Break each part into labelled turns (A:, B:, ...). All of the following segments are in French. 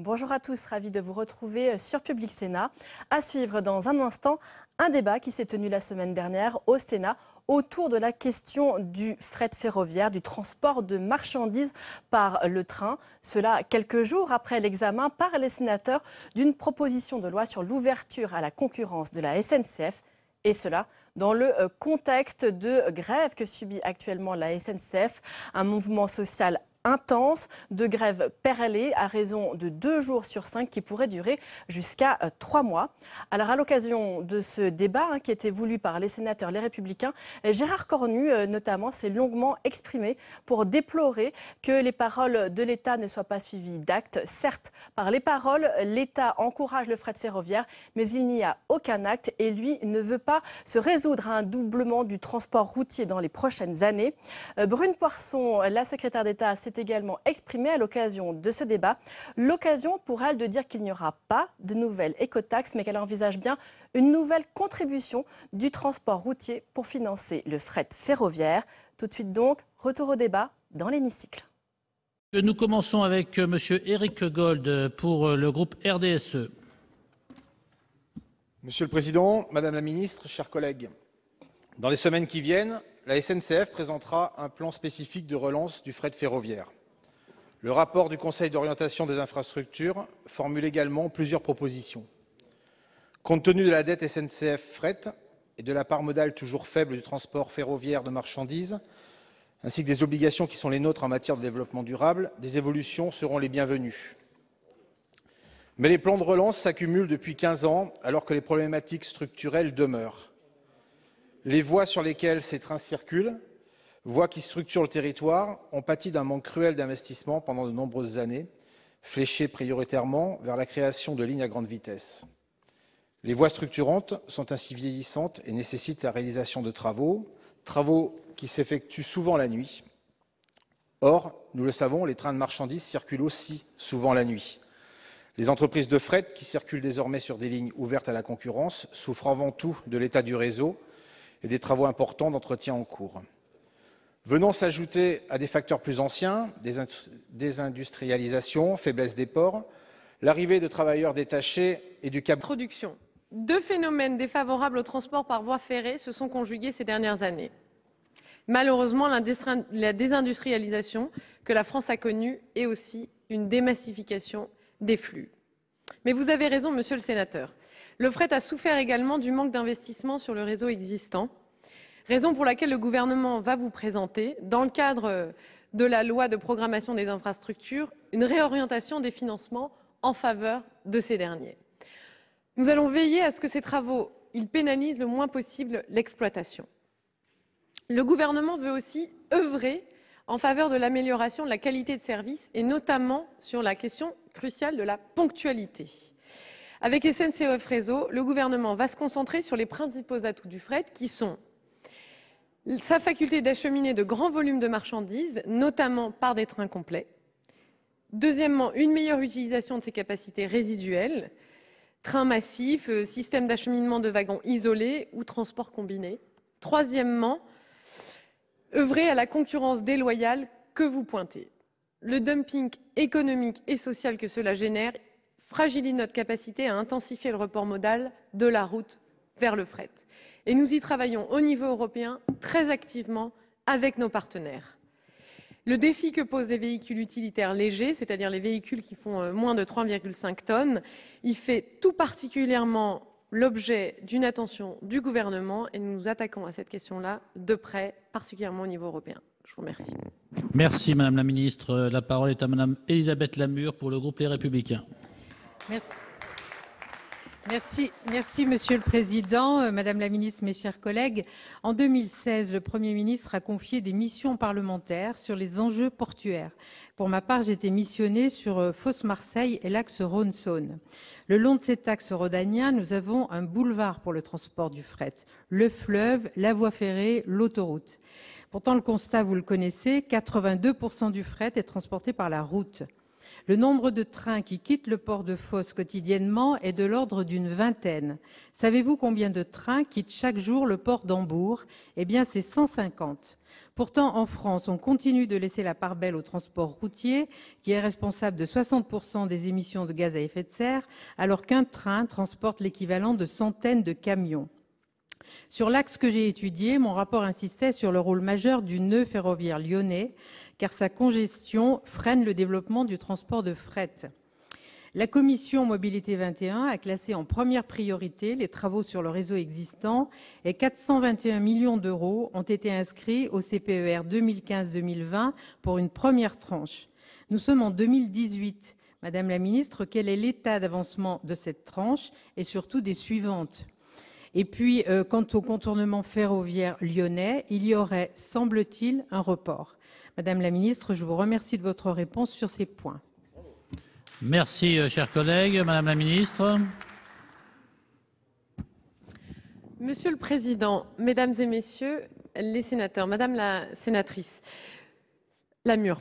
A: Bonjour à tous, ravi de vous retrouver sur Public Sénat. À suivre dans un instant, un débat qui s'est tenu la semaine dernière au Sénat autour de la question du fret ferroviaire, du transport de marchandises par le train. Cela quelques jours après l'examen par les sénateurs d'une proposition de loi sur l'ouverture à la concurrence de la SNCF. Et cela dans le contexte de grève que subit actuellement la SNCF, un mouvement social intense de grève perlée à raison de 2 jours sur 5 qui pourrait durer jusqu'à 3 mois. Alors à l'occasion de ce débat qui était voulu par les sénateurs, les Républicains, Gérard Cornu notamment s'est longuement exprimé pour déplorer que les paroles de l'État ne soient pas suivies d'actes. Certes, par les paroles, l'État encourage le fret ferroviaire, mais il n'y a aucun acte et lui ne veut pas se résoudre à un doublement du transport routier dans les prochaines années. Brune Poirson, la secrétaire d'État, s'est également exprimée à l'occasion de ce débat. L'occasion pour elle de dire qu'il n'y aura pas de nouvelles écotaxes, mais qu'elle envisage bien une nouvelle contribution du transport routier pour financer le fret ferroviaire. Tout de suite donc, retour au débat dans l'hémicycle.
B: Nous commençons avec M. Éric Gold pour le groupe RDSE.
C: Monsieur le Président, Madame la Ministre, chers collègues, dans les semaines qui viennent, la SNCF présentera un plan spécifique de relance du fret ferroviaire. Le rapport du Conseil d'orientation des infrastructures formule également plusieurs propositions. Compte tenu de la dette SNCF Fret et de la part modale toujours faible du transport ferroviaire de marchandises, ainsi que des obligations qui sont les nôtres en matière de développement durable, des évolutions seront les bienvenues. Mais les plans de relance s'accumulent depuis 15 ans alors que les problématiques structurelles demeurent. Les voies sur lesquelles ces trains circulent, voies qui structurent le territoire, ont pâti d'un manque cruel d'investissement pendant de nombreuses années, fléchées prioritairement vers la création de lignes à grande vitesse. Les voies structurantes sont ainsi vieillissantes et nécessitent la réalisation de travaux qui s'effectuent souvent la nuit. Or, nous le savons, les trains de marchandises circulent aussi souvent la nuit. Les entreprises de fret qui circulent désormais sur des lignes ouvertes à la concurrence souffrent avant tout de l'état du réseau et des travaux importants d'entretien en cours. Venant s'ajouter à des facteurs plus anciens, désindustrialisation, faiblesse des ports, l'arrivée de travailleurs détachés et du câble.
D: Introduction. Deux phénomènes défavorables au transport par voie ferrée se sont conjugués ces dernières années. Malheureusement, la désindustrialisation que la France a connue et aussi une démassification des flux. Mais vous avez raison, monsieur le sénateur. Le fret a souffert également du manque d'investissement sur le réseau existant, raison pour laquelle le gouvernement va vous présenter, dans le cadre de la loi de programmation des infrastructures, une réorientation des financements en faveur de ces derniers. Nous allons veiller à ce que ces travaux pénalisent le moins possible l'exploitation. Le gouvernement veut aussi œuvrer en faveur de l'amélioration de la qualité de service et notamment sur la question cruciale de la ponctualité. Avec SNCF Réseau, le gouvernement va se concentrer sur les principaux atouts du fret qui sont sa faculté d'acheminer de grands volumes de marchandises, notamment par des trains complets. Deuxièmement, une meilleure utilisation de ses capacités résiduelles, trains massifs, système d'acheminement de wagons isolés ou transport combiné. Troisièmement, œuvrer à la concurrence déloyale que vous pointez. Le dumping économique et social que cela génère fragilise notre capacité à intensifier le report modal de la route vers le fret. Et nous y travaillons au niveau européen très activement avec nos partenaires. Le défi que posent les véhicules utilitaires légers, c'est-à-dire les véhicules qui font moins de 3,5 tonnes, il fait tout particulièrement l'objet d'une attention du gouvernement et nous nous attaquons à cette question-là de près, particulièrement au niveau européen. Je vous remercie.
B: Merci Madame la Ministre. La parole est à Madame Elisabeth Lamure pour le groupe Les Républicains.
E: Merci Monsieur le Président, Madame la Ministre, mes chers collègues. En 2016, le Premier ministre a confié des missions parlementaires sur les enjeux portuaires. Pour ma part, j'ai été missionnée sur Fos-Marseille et l'axe Rhône-Saône. Le long de cet axe rhodanien, nous avons un boulevard pour le transport du fret, le fleuve, la voie ferrée, l'autoroute. Pourtant, le constat, vous le connaissez, 82% du fret est transporté par la route. Le nombre de trains qui quittent le port de Fos quotidiennement est de l'ordre d'une vingtaine. Savez-vous combien de trains quittent chaque jour le port d'Hambourg? Eh bien, c'est 150. Pourtant, en France, on continue de laisser la part belle au transport routier, qui est responsable de 60% des émissions de gaz à effet de serre, alors qu'un train transporte l'équivalent de centaines de camions. Sur l'axe que j'ai étudié, mon rapport insistait sur le rôle majeur du nœud ferroviaire lyonnais, car sa congestion freine le développement du transport de fret. La commission Mobilité 21 a classé en première priorité les travaux sur le réseau existant et 421 millions d'euros ont été inscrits au CPER 2015-2020 pour une première tranche. Nous sommes en 2018. Madame la ministre, quel est l'état d'avancement de cette tranche et surtout des suivantes ? Et puis, quant au contournement ferroviaire lyonnais, il y aurait, semble-t-il, un report. Madame la ministre, je vous remercie de votre réponse sur ces points.
B: Merci, chers collègues. Madame la ministre.
D: Monsieur le Président, Mesdames et Messieurs les sénateurs, Madame la sénatrice Lamure,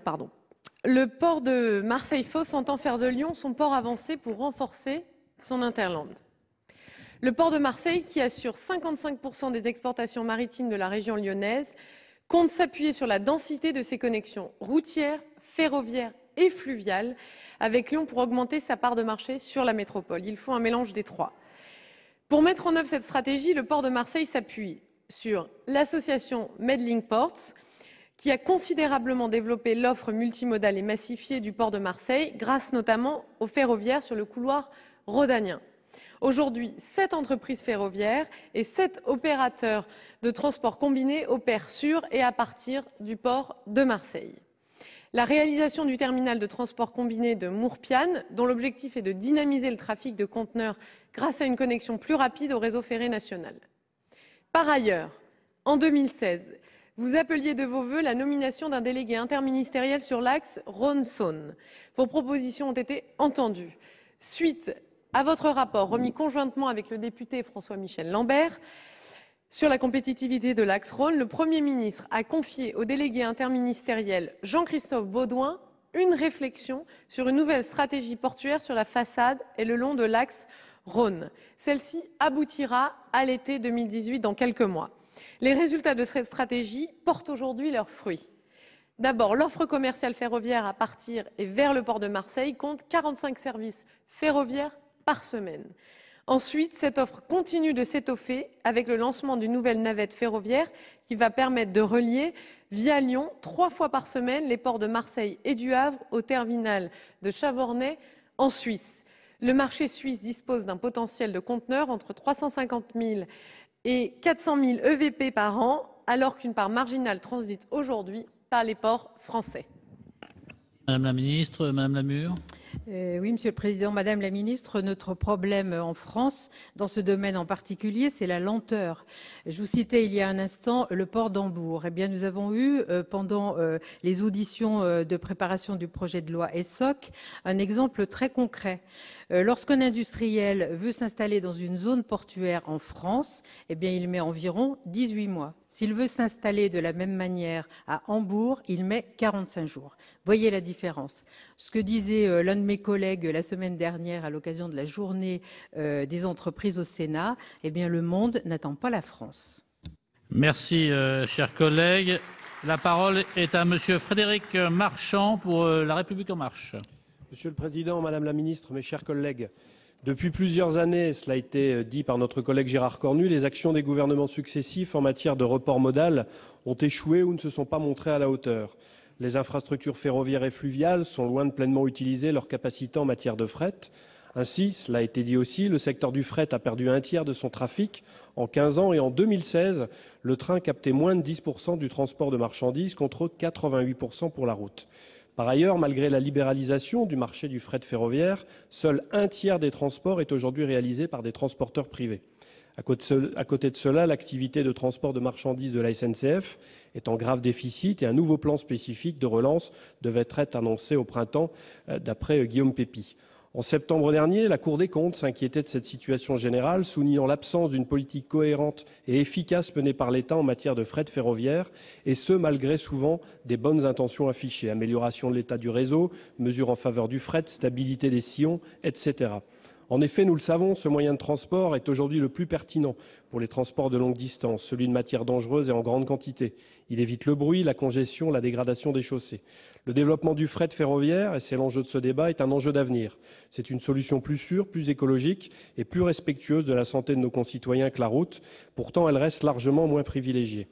D: le port de Marseille-Fos entend faire de Lyon son port avancé pour renforcer son hinterland. Le port de Marseille, qui assure 55% des exportations maritimes de la région lyonnaise, compte s'appuyer sur la densité de ses connexions routières, ferroviaires et fluviales avec Lyon pour augmenter sa part de marché sur la métropole. Il faut un mélange des trois. Pour mettre en œuvre cette stratégie, le port de Marseille s'appuie sur l'association Medlink Ports, qui a considérablement développé l'offre multimodale et massifiée du port de Marseille, grâce notamment au ferroviaire sur le couloir rhodanien. Aujourd'hui, 7 entreprises ferroviaires et 7 opérateurs de transport combiné opèrent sur et à partir du port de Marseille. La réalisation du terminal de transport combiné de Mourpiane, dont l'objectif est de dynamiser le trafic de conteneurs grâce à une connexion plus rapide au réseau ferré national. Par ailleurs, en 2016, vous appeliez de vos vœux la nomination d'un délégué interministériel sur l'axe Rhône-Saône. Vos propositions ont été entendues. Suite à votre rapport remis conjointement avec le député François-Michel Lambert sur la compétitivité de l'axe Rhône, le Premier ministre a confié au délégué interministériel Jean-Christophe Baudouin une réflexion sur une nouvelle stratégie portuaire sur la façade et le long de l'axe Rhône. Celle-ci aboutira à l'été 2018, dans quelques mois. Les résultats de cette stratégie portent aujourd'hui leurs fruits. D'abord, l'offre commerciale ferroviaire à partir et vers le port de Marseille compte 45 services ferroviaires par semaine. Ensuite, cette offre continue de s'étoffer avec le lancement d'une nouvelle navette ferroviaire qui va permettre de relier via Lyon 3 fois par semaine les ports de Marseille et du Havre au terminal de Chavornay en Suisse. Le marché suisse dispose d'un potentiel de conteneurs entre 350 000 et 400 000 EVP par an, alors qu'une part marginale transite aujourd'hui par les ports français.
B: Madame la ministre, Madame Lamure.
E: Oui, Monsieur le Président, Madame la Ministre, notre problème en France, dans ce domaine en particulier, c'est la lenteur. Je vous citais il y a un instant le port d'Hambourg. Eh bien, nous avons eu, pendant les auditions de préparation du projet de loi ESSOC, un exemple très concret. Lorsqu'un industriel veut s'installer dans une zone portuaire en France, eh bien, il met environ 18 mois. S'il veut s'installer de la même manière à Hambourg, il met 45 jours. Voyez la différence. Ce que disait l'un de mes collègues la semaine dernière à l'occasion de la journée des entreprises au Sénat, eh bien, le monde n'attend pas la France.
B: Merci, chers collègues. La parole est à Monsieur Frédéric Marchand pour La République En Marche.
F: Monsieur le Président, Madame la Ministre, mes chers collègues, depuis plusieurs années, cela a été dit par notre collègue Gérard Cornu, les actions des gouvernements successifs en matière de report modal ont échoué ou ne se sont pas montrées à la hauteur. Les infrastructures ferroviaires et fluviales sont loin de pleinement utiliser leur capacité en matière de fret. Ainsi, cela a été dit aussi, le secteur du fret a perdu un tiers de son trafic en 15 ans et en 2016, le train captait moins de 10% du transport de marchandises contre 88% pour la route. Par ailleurs, malgré la libéralisation du marché du fret ferroviaire, seul un tiers des transports est aujourd'hui réalisé par des transporteurs privés. À côté de cela, l'activité de transport de marchandises de la SNCF est en grave déficit et un nouveau plan spécifique de relance devait être annoncé au printemps, d'après Guillaume Pépi. En septembre dernier, la Cour des comptes s'inquiétait de cette situation générale, soulignant l'absence d'une politique cohérente et efficace menée par l'État en matière de fret ferroviaire, et ce, malgré souvent des bonnes intentions affichées. Amélioration de l'état du réseau, mesures en faveur du fret, stabilité des sillons, etc. En effet, nous le savons, ce moyen de transport est aujourd'hui le plus pertinent pour les transports de longue distance, celui de matières dangereuses et en grande quantité. Il évite le bruit, la congestion, la dégradation des chaussées. Le développement du fret ferroviaire, et c'est l'enjeu de ce débat, est un enjeu d'avenir. C'est une solution plus sûre, plus écologique et plus respectueuse de la santé de nos concitoyens que la route. Pourtant, elle reste largement moins privilégiée.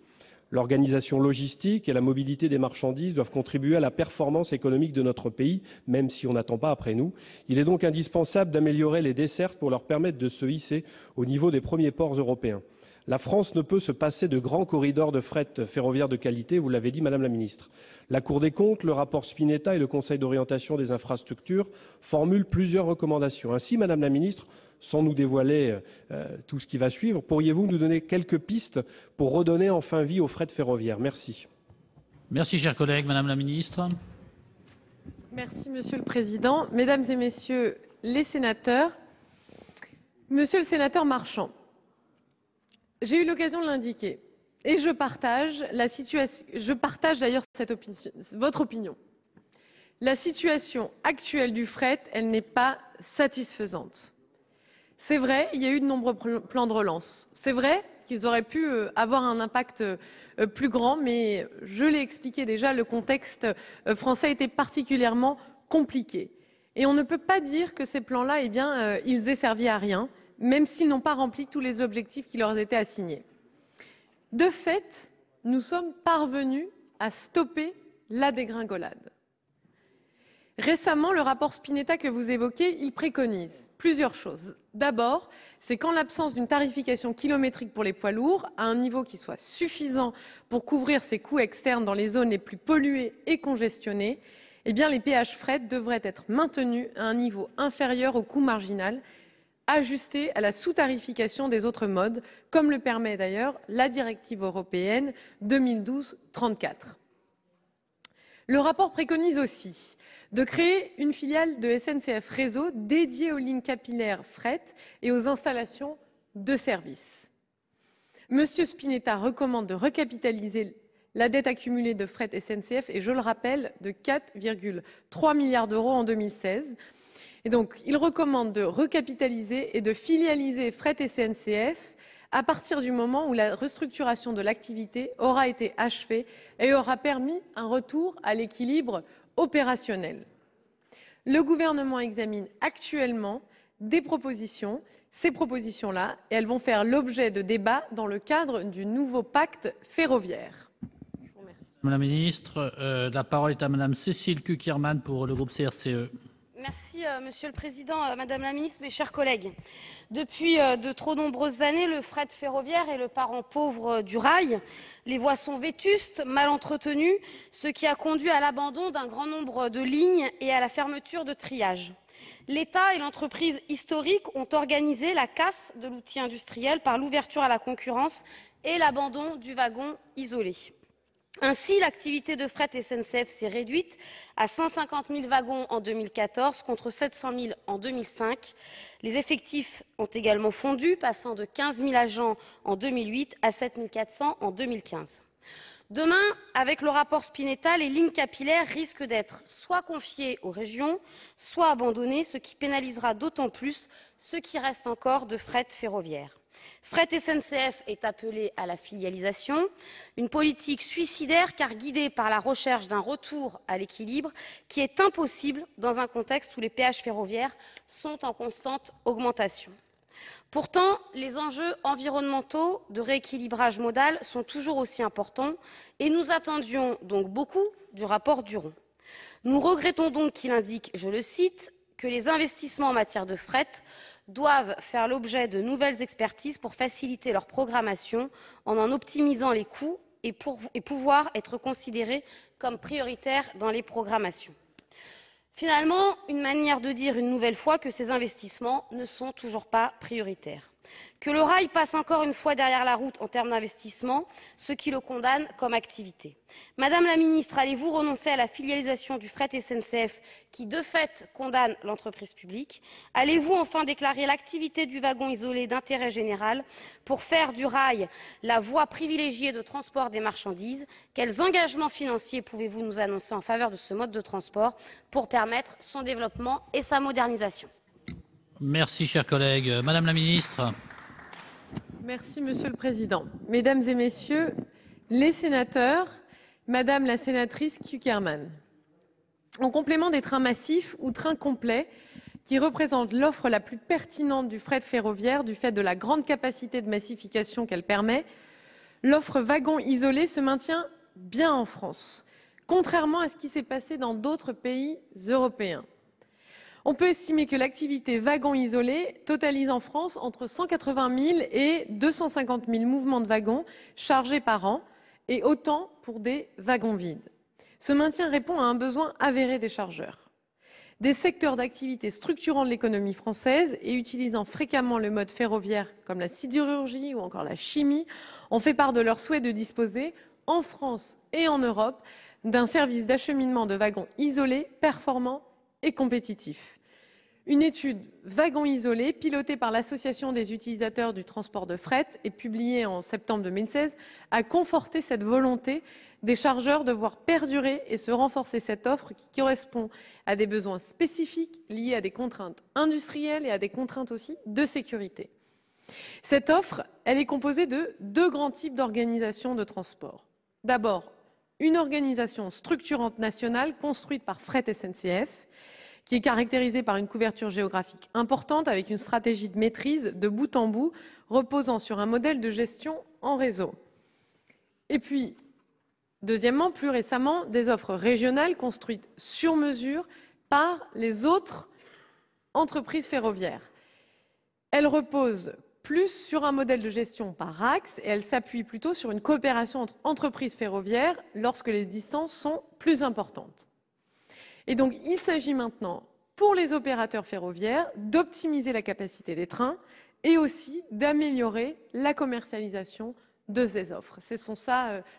F: L'organisation logistique et la mobilité des marchandises doivent contribuer à la performance économique de notre pays, même si on n'attend pas après nous. Il est donc indispensable d'améliorer les dessertes pour leur permettre de se hisser au niveau des premiers ports européens. La France ne peut se passer de grands corridors de fret ferroviaire de qualité, vous l'avez dit, Madame la Ministre. La Cour des comptes, le rapport Spinetta et le Conseil d'orientation des infrastructures formulent plusieurs recommandations. Ainsi, Madame la Ministre, sans nous dévoiler tout ce qui va suivre, pourriez-vous nous donner quelques pistes pour redonner enfin vie au fret ferroviaire? Merci.
B: Merci, cher collègue. Madame la ministre.
D: Merci, Monsieur le Président. Mesdames et Messieurs les sénateurs, Monsieur le sénateur Marchand, j'ai eu l'occasion de l'indiquer et je partage d'ailleurs votre opinion. La situation actuelle du fret, elle n'est pas satisfaisante. C'est vrai, il y a eu de nombreux plans de relance. C'est vrai qu'ils auraient pu avoir un impact plus grand, mais je l'ai expliqué déjà, le contexte français était particulièrement compliqué. Et on ne peut pas dire que ces plans-là, ils aient servi à rien, même s'ils n'ont pas rempli tous les objectifs qui leur étaient assignés. De fait, nous sommes parvenus à stopper la dégringolade. Récemment, le rapport Spinetta que vous évoquez, il préconise plusieurs choses. D'abord, c'est qu'en l'absence d'une tarification kilométrique pour les poids lourds, à un niveau qui soit suffisant pour couvrir ces coûts externes dans les zones les plus polluées et congestionnées, les péages fret devraient être maintenus à un niveau inférieur au coût marginal, ajusté à la sous-tarification des autres modes, comme le permet d'ailleurs la directive européenne 2012-34. Le rapport préconise aussi de créer une filiale de SNCF Réseau dédiée aux lignes capillaires fret et aux installations de service. Monsieur Spinetta recommande de recapitaliser la dette accumulée de fret SNCF et, je le rappelle, de 4,3 milliards d'euros en 2016. Et donc, il recommande de recapitaliser et de filialiser fret SNCF à partir du moment où la restructuration de l'activité aura été achevée et aura permis un retour à l'équilibre opérationnel. Le gouvernement examine actuellement des propositions, ces propositions-là, et elles vont faire l'objet de débats dans le cadre du nouveau pacte ferroviaire. Je vous remercie.
B: Madame la ministre, la parole est à Madame Cécile Cukierman pour le groupe CRCE.
G: Merci, Monsieur le Président, Madame la Ministre, mes chers collègues. Depuis de trop nombreuses années, le fret ferroviaire est le parent pauvre du rail. Les voies sont vétustes, mal entretenues, ce qui a conduit à l'abandon d'un grand nombre de lignes et à la fermeture de triages. L'État et l'entreprise historique ont organisé la casse de l'outil industriel par l'ouverture à la concurrence et l'abandon du wagon isolé. Ainsi, l'activité de fret SNCF s'est réduite à 150 000 wagons en 2014 contre 700 000 en 2005. Les effectifs ont également fondu, passant de 15 000 agents en 2008 à 7 400 en 2015. Demain, avec le rapport Spinetta, les lignes capillaires risquent d'être soit confiées aux régions, soit abandonnées, ce qui pénalisera d'autant plus ce qui reste encore de fret ferroviaire. Fret SNCF est appelé à la filialisation, une politique suicidaire car guidée par la recherche d'un retour à l'équilibre qui est impossible dans un contexte où les péages ferroviaires sont en constante augmentation. Pourtant, les enjeux environnementaux de rééquilibrage modal sont toujours aussi importants et nous attendions donc beaucoup du rapport Duron. Nous regrettons donc qu'il indique, je le cite, que les investissements en matière de fret doivent faire l'objet de nouvelles expertises pour faciliter leur programmation en optimisant les coûts et pouvoir être considérés comme prioritaires dans les programmations. Finalement, une manière de dire une nouvelle fois que ces investissements ne sont toujours pas prioritaires. Que le rail passe encore une fois derrière la route en termes d'investissement, ce qui le condamne comme activité. Madame la Ministre, allez-vous renoncer à la filialisation du fret SNCF qui, de fait, condamne l'entreprise publique? Allez-vous enfin déclarer l'activité du wagon isolé d'intérêt général pour faire du rail la voie privilégiée de transport des marchandises? Quels engagements financiers pouvez-vous nous annoncer en faveur de ce mode de transport pour permettre son développement et sa modernisation?
B: Merci, cher collègue. Madame la ministre.
D: Merci, Monsieur le Président. Mesdames et Messieurs les sénateurs, Madame la sénatrice Cukierman, en complément des trains massifs ou trains complets qui représentent l'offre la plus pertinente du fret ferroviaire du fait de la grande capacité de massification qu'elle permet, l'offre wagon isolé se maintient bien en France, contrairement à ce qui s'est passé dans d'autres pays européens. On peut estimer que l'activité wagon isolé totalise en France entre 180 000 et 250 000 mouvements de wagons chargés par an, et autant pour des wagons vides. Ce maintien répond à un besoin avéré des chargeurs. Des secteurs d'activité structurant de l'économie française et utilisant fréquemment le mode ferroviaire comme la sidérurgie ou encore la chimie ont fait part de leur souhait de disposer, en France et en Europe, d'un service d'acheminement de wagons isolés, performant et compétitif. Une étude wagon isolé pilotée par l'Association des utilisateurs du transport de fret et publiée en septembre 2016 a conforté cette volonté des chargeurs de voir perdurer et se renforcer cette offre qui correspond à des besoins spécifiques liés à des contraintes industrielles et à des contraintes aussi de sécurité. Cette offre, elle est composée de deux grands types d'organisations de transport. D'abord, une organisation structurante nationale construite par Fret SNCF, qui est caractérisée par une couverture géographique importante avec une stratégie de maîtrise de bout en bout, reposant sur un modèle de gestion en réseau. Et puis, deuxièmement, plus récemment, des offres régionales construites sur mesure par les autres entreprises ferroviaires. Elles reposent plus sur un modèle de gestion par axe et elles s'appuient plutôt sur une coopération entre entreprises ferroviaires lorsque les distances sont plus importantes. Et donc, il s'agit maintenant, pour les opérateurs ferroviaires, d'optimiser la capacité des trains et aussi d'améliorer la commercialisation de ces offres.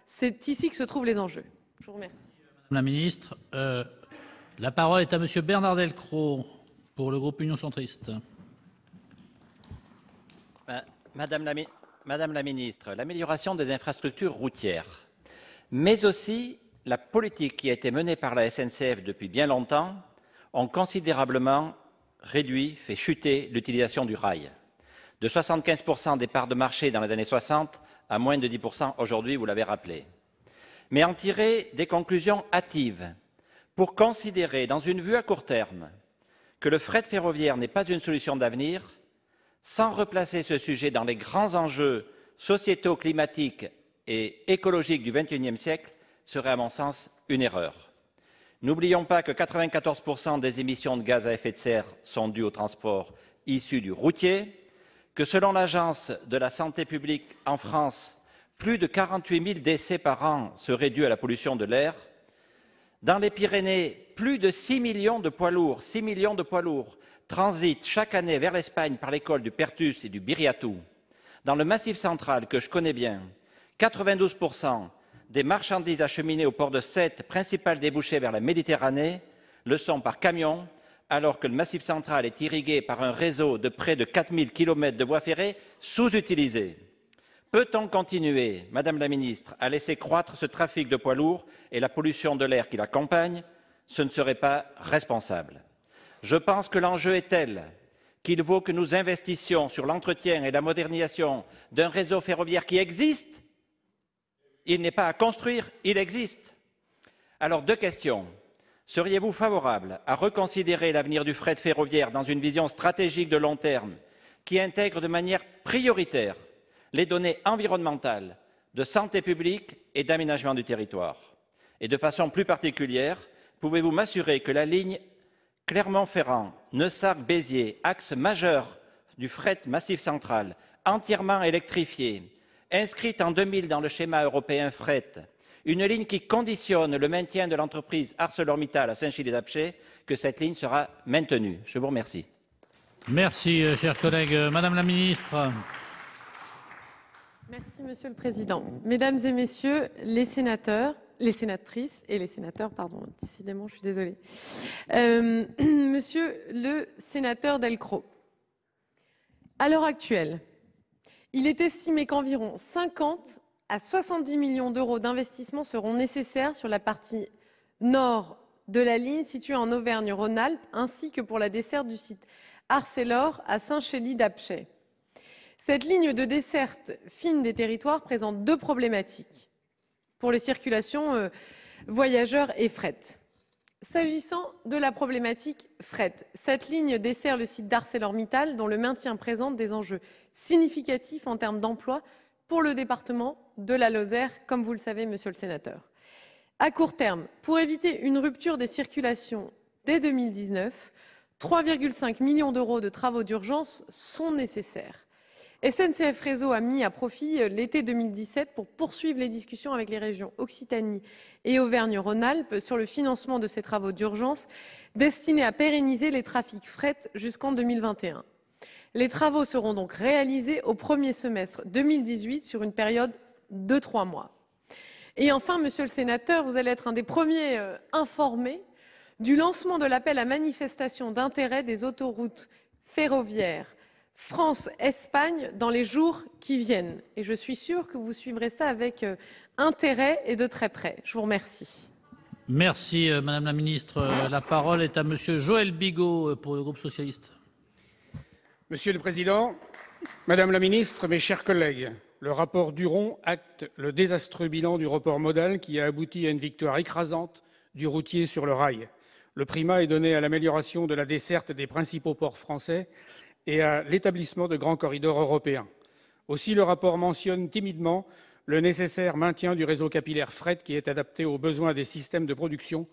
D: C'est ici que se trouvent les enjeux. Je vous remercie.
B: Madame la ministre, la parole est à Monsieur Bernard Delcros pour le groupe Union centriste.
H: Madame la ministre, l'amélioration des infrastructures routières, mais aussi la politique qui a été menée par la SNCF depuis bien longtemps ont considérablement réduit, fait chuter l'utilisation du rail. De 75% des parts de marché dans les années 60 à moins de 10% aujourd'hui, vous l'avez rappelé. Mais en tirer des conclusions hâtives pour considérer, dans une vue à court terme, que le fret ferroviaire n'est pas une solution d'avenir, sans replacer ce sujet dans les grands enjeux sociétaux, climatiques et écologiques du XXIe siècle, serait à mon sens une erreur. N'oublions pas que 94% des émissions de gaz à effet de serre sont dues au transport issu du routier, que selon l'Agence de la santé publique en France, plus de 48 000 décès par an seraient dus à la pollution de l'air. Dans les Pyrénées, plus de 6 millions de poids lourds, transitent chaque année vers l'Espagne par les cols du Pertus et du Biriatou. Dans le Massif central, que je connais bien, 92% des marchandises acheminées au port de Sète, principal débouché vers la Méditerranée, le sont par camion, alors que le Massif central est irrigué par un réseau de près de 4000 km de voies ferrées sous-utilisées. Peut-on continuer, Madame la Ministre, à laisser croître ce trafic de poids lourds et la pollution de l'air qui l'accompagne? Ce ne serait pas responsable. Je pense que l'enjeu est tel qu'il vaut que nous investissions sur l'entretien et la modernisation d'un réseau ferroviaire qui existe. Il n'est pas à construire, il existe. Alors, deux questions. Seriez-vous favorable à reconsidérer l'avenir du fret ferroviaire dans une vision stratégique de long terme qui intègre de manière prioritaire les données environnementales, de santé publique et d'aménagement du territoire? Et de façon plus particulière, pouvez-vous m'assurer que la ligne Clermont-Ferrand, Neussargues-Béziers, axe majeur du fret massif central, entièrement électrifié, inscrite en 2000 dans le schéma européen fret, une ligne qui conditionne le maintien de l'entreprise ArcelorMittal à Saint-Chilles-et-Apcher, que cette ligne sera maintenue. Je vous remercie.
B: Merci, cher collègue. Madame la ministre.
D: Merci, Monsieur le Président. Mesdames et Messieurs les sénateurs, les sénatrices et les sénateurs, pardon, décidément, je suis désolée. Monsieur le sénateur Delcros, à l'heure actuelle, il est estimé qu'environ 50 à 70 millions d'euros d'investissement seront nécessaires sur la partie nord de la ligne située en Auvergne-Rhône-Alpes, ainsi que pour la desserte du site Arcelor à Saint-Chély-d'Apcher. Cette ligne de desserte fine des territoires présente deux problématiques pour les circulations voyageurs et fret. S'agissant de la problématique fret, cette ligne dessert le site d'ArcelorMittal dont le maintien présente des enjeux significatifs en termes d'emploi pour le département de la Lozère, comme vous le savez, monsieur le sénateur. À court terme, pour éviter une rupture des circulations dès 2019, 3,5 millions d'euros de travaux d'urgence sont nécessaires. SNCF Réseau a mis à profit l'été 2017 pour poursuivre les discussions avec les régions Occitanie et Auvergne-Rhône-Alpes sur le financement de ces travaux d'urgence destinés à pérenniser les trafics fret jusqu'en 2021. Les travaux seront donc réalisés au premier semestre 2018 sur une période de 3 mois. Et enfin, monsieur le sénateur, vous allez être un des premiers informés du lancement de l'appel à manifestation d'intérêt des autoroutes ferroviaires France-Espagne dans les jours qui viennent. Et je suis sûre que vous suivrez ça avec intérêt et de très près. Je vous remercie.
B: Merci, Madame la Ministre. La parole est à Monsieur Joël Bigot pour le groupe socialiste.
I: Monsieur le Président, Madame la Ministre, mes chers collègues, le rapport Duron acte le désastreux bilan du report modal qui a abouti à une victoire écrasante du routier sur le rail. Le primat est donné à l'amélioration de la desserte des principaux ports français et à l'établissement de grands corridors européens. Aussi, le rapport mentionne timidement le nécessaire maintien du réseau capillaire fret qui est adapté aux besoins des systèmes de production,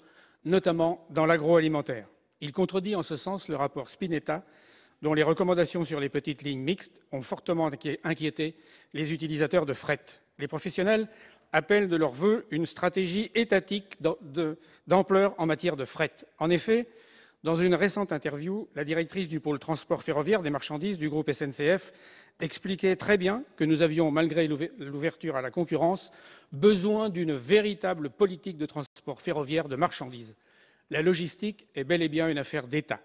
I: notamment dans l'agroalimentaire. Il contredit en ce sens le rapport Spinetta, dont les recommandations sur les petites lignes mixtes ont fortement inquiété les utilisateurs de fret. Les professionnels appellent de leur vœu une stratégie étatique d'ampleur en matière de fret. En effet, dans une récente interview, la directrice du pôle transport ferroviaire des marchandises du groupe SNCF expliquait très bien que nous avions, malgré l'ouverture à la concurrence, besoin d'une véritable politique de transport ferroviaire de marchandises. La logistique est bel et bien une affaire d'État.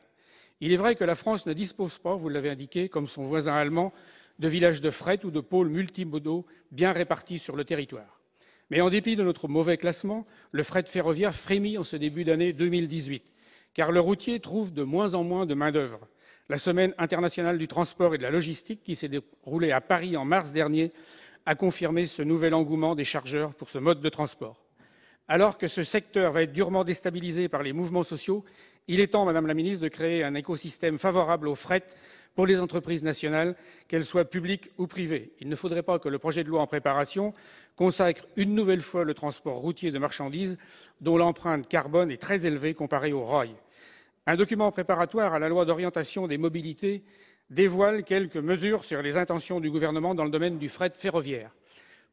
I: Il est vrai que la France ne dispose pas, vous l'avez indiqué, comme son voisin allemand, de villages de fret ou de pôles multimodaux bien répartis sur le territoire. Mais en dépit de notre mauvais classement, le fret ferroviaire frémit en ce début d'année 2018. Car le routier trouve de moins en moins de main-d'œuvre. La Semaine internationale du transport et de la logistique, qui s'est déroulée à Paris en mars dernier, a confirmé ce nouvel engouement des chargeurs pour ce mode de transport. Alors que ce secteur va être durement déstabilisé par les mouvements sociaux, il est temps, Madame la Ministre, de créer un écosystème favorable au fret pour les entreprises nationales, qu'elles soient publiques ou privées. Il ne faudrait pas que le projet de loi en préparation consacre une nouvelle fois le transport routier de marchandises, dont l'empreinte carbone est très élevée comparée au rail. Un document préparatoire à la loi d'orientation des mobilités dévoile quelques mesures sur les intentions du gouvernement dans le domaine du fret ferroviaire.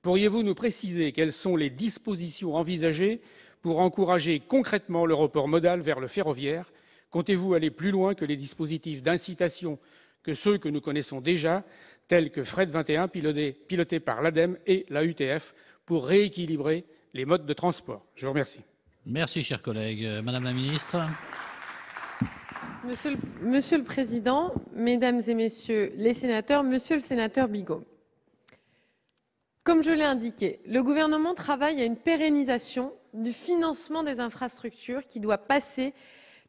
I: Pourriez-vous nous préciser quelles sont les dispositions envisagées pour encourager concrètement le report modal vers le ferroviaire? Comptez-vous aller plus loin que les dispositifs d'incitation que ceux que nous connaissons déjà, tels que Fret 21, piloté par l'ADEME et la UTF, pour rééquilibrer les modes de transport? Je vous remercie.
B: Merci, chers collègues. Madame la Ministre.
D: Monsieur le Président, Mesdames et Messieurs les sénateurs, Monsieur le sénateur Bigot, comme je l'ai indiqué, le gouvernement travaille à une pérennisation du financement des infrastructures qui doit passer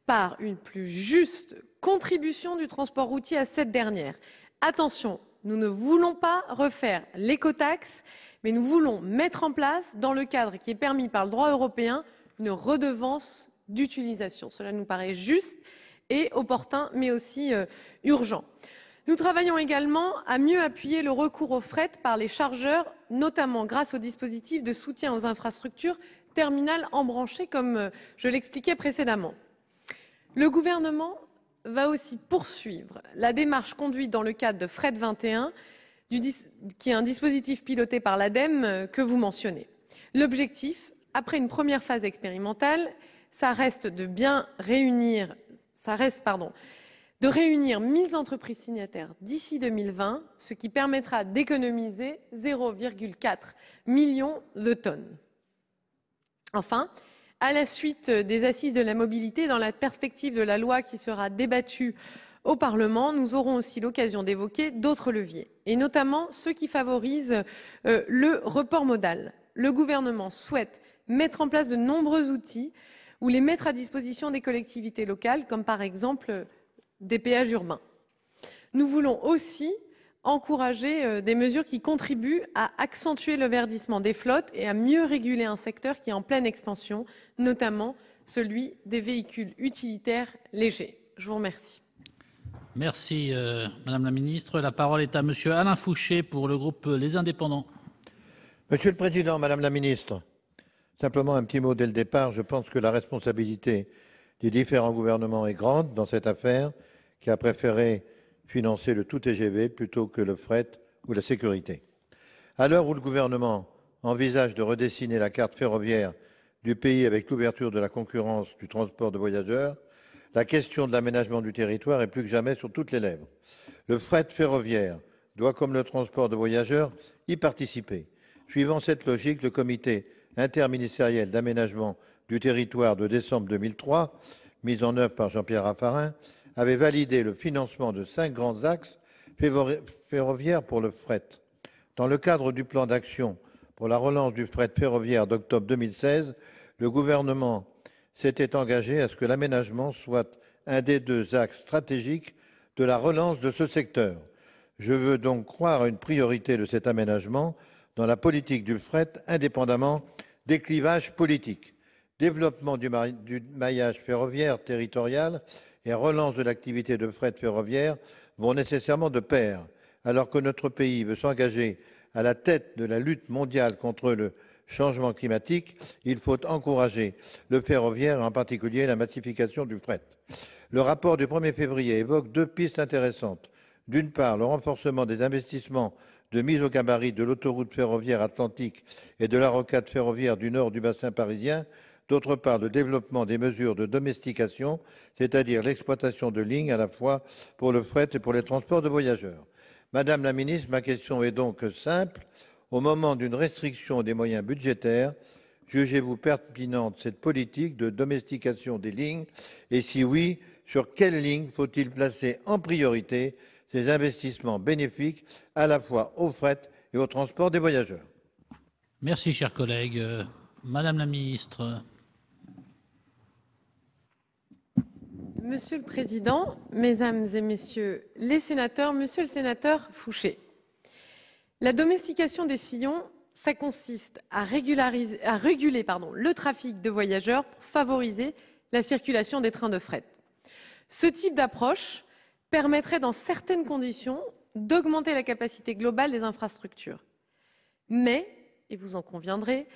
D: par une plus juste contribution du transport routier à cette dernière. Attention, nous ne voulons pas refaire l'écotaxe, mais nous voulons mettre en place, dans le cadre qui est permis par le droit européen, une redevance d'utilisation. Cela nous paraît juste et opportun, mais aussi urgent. Nous travaillons également à mieux appuyer le recours au fret par les chargeurs, notamment grâce au dispositif de soutien aux infrastructures terminales embranchées, comme je l'expliquais précédemment. Le gouvernement va aussi poursuivre la démarche conduite dans le cadre de Fret 21, qui est un dispositif piloté par l'ADEME que vous mentionnez. L'objectif, après une première phase expérimentale, ça reste de réunir 1000 entreprises signataires d'ici 2020, ce qui permettra d'économiser 0,4 million de tonnes. Enfin, à la suite des assises de la mobilité, dans la perspective de la loi qui sera débattue au Parlement, nous aurons aussi l'occasion d'évoquer d'autres leviers, et notamment ceux qui favorisent le report modal. Le gouvernement souhaite mettre en place de nombreux outils ou les mettre à disposition des collectivités locales, comme par exemple des péages urbains. Nous voulons aussi encourager des mesures qui contribuent à accentuer le verdissement des flottes et à mieux réguler un secteur qui est en pleine expansion, notamment celui des véhicules utilitaires légers. Je vous remercie.
B: Merci, Madame la Ministre. La parole est à Monsieur Alain Fouché pour le groupe Les Indépendants.
J: Monsieur le Président, Madame la Ministre, simplement un petit mot dès le départ. Je pense que la responsabilité des différents gouvernements est grande dans cette affaire, qui a préféré financer le tout TGV plutôt que le fret ou la sécurité. À l'heure où le gouvernement envisage de redessiner la carte ferroviaire du pays avec l'ouverture de la concurrence du transport de voyageurs, la question de l'aménagement du territoire est plus que jamais sur toutes les lèvres. Le fret ferroviaire doit, comme le transport de voyageurs, y participer. Suivant cette logique, le comité interministériel d'aménagement du territoire de décembre 2003, mis en œuvre par Jean-Pierre Raffarin, avait validé le financement de 5 grands axes ferroviaires pour le fret. Dans le cadre du plan d'action pour la relance du fret ferroviaire d'octobre 2016, le gouvernement s'était engagé à ce que l'aménagement soit un des 2 axes stratégiques de la relance de ce secteur. Je veux donc croire à une priorité de cet aménagement dans la politique du fret, indépendamment des clivages politiques. Développement du maillage ferroviaire territorial et relance de l'activité de fret ferroviaire vont nécessairement de pair. Alors que notre pays veut s'engager à la tête de la lutte mondiale contre le changement climatique, il faut encourager le ferroviaire, en particulier la massification du fret. Le rapport du 1er février évoque 2 pistes intéressantes. D'une part, le renforcement des investissements de mise au gabarit de l'autoroute ferroviaire atlantique et de la rocade ferroviaire du nord du bassin parisien. D'autre part, le développement des mesures de domestication, c'est-à-dire l'exploitation de lignes à la fois pour le fret et pour les transports de voyageurs. Madame la ministre, ma question est donc simple. Au moment d'une restriction des moyens budgétaires, jugez-vous pertinente cette politique de domestication des lignes? Et si oui, sur quelles lignes faut-il placer en priorité ces investissements bénéfiques à la fois au fret et au transport des voyageurs?
B: Merci, chers collègues. Madame la Ministre.
D: Monsieur le Président, Mesdames et Messieurs les sénateurs, Monsieur le sénateur Fouché, la domestication des sillons, ça consiste à réguler le trafic de voyageurs pour favoriser la circulation des trains de fret. Ce type d'approche permettrait dans certaines conditions d'augmenter la capacité globale des infrastructures. Mais, et vous en conviendrez,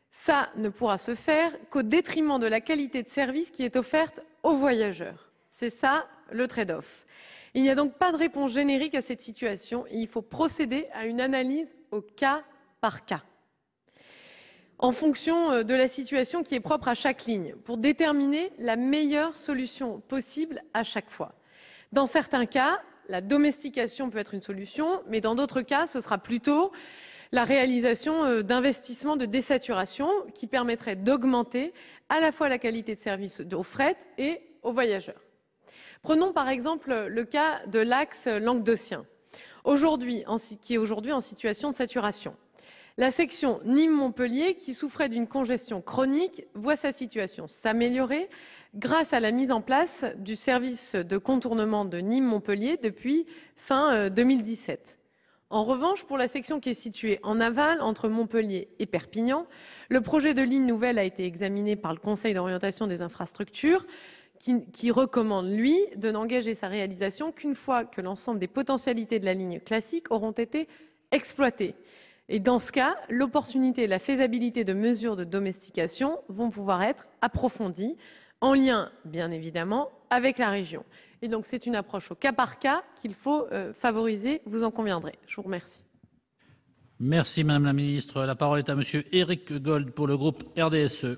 D: ça ne pourra se faire qu'au détriment de la qualité de service qui est offerte aux voyageurs. C'est ça le trade-off. Il n'y a donc pas de réponse générique à cette situation et il faut procéder à une analyse au cas par cas, en fonction de la situation qui est propre à chaque ligne, pour déterminer la meilleure solution possible à chaque fois. Dans certains cas, la domestication peut être une solution, mais dans d'autres cas, ce sera plutôt la réalisation d'investissements de désaturation qui permettraient d'augmenter à la fois la qualité de service au fret et aux voyageurs. Prenons par exemple le cas de l'axe languedocien, qui est aujourd'hui en situation de saturation. La section Nîmes-Montpellier, qui souffrait d'une congestion chronique, voit sa situation s'améliorer grâce à la mise en place du service de contournement de Nîmes-Montpellier depuis fin 2017. En revanche, pour la section qui est située en aval, entre Montpellier et Perpignan, le projet de ligne nouvelle a été examiné par le Conseil d'orientation des infrastructures, qui recommande, lui, de n'engager sa réalisation qu'une fois que l'ensemble des potentialités de la ligne classique auront été exploitées. Et dans ce cas, l'opportunité et la faisabilité de mesures de domestication vont pouvoir être approfondies, en lien, bien évidemment, avec la région. Et donc, c'est une approche au cas par cas qu'il faut favoriser, vous en conviendrez. Je vous remercie.
B: Merci, Madame la Ministre. La parole est à Monsieur Éric Gold pour le groupe RDSE.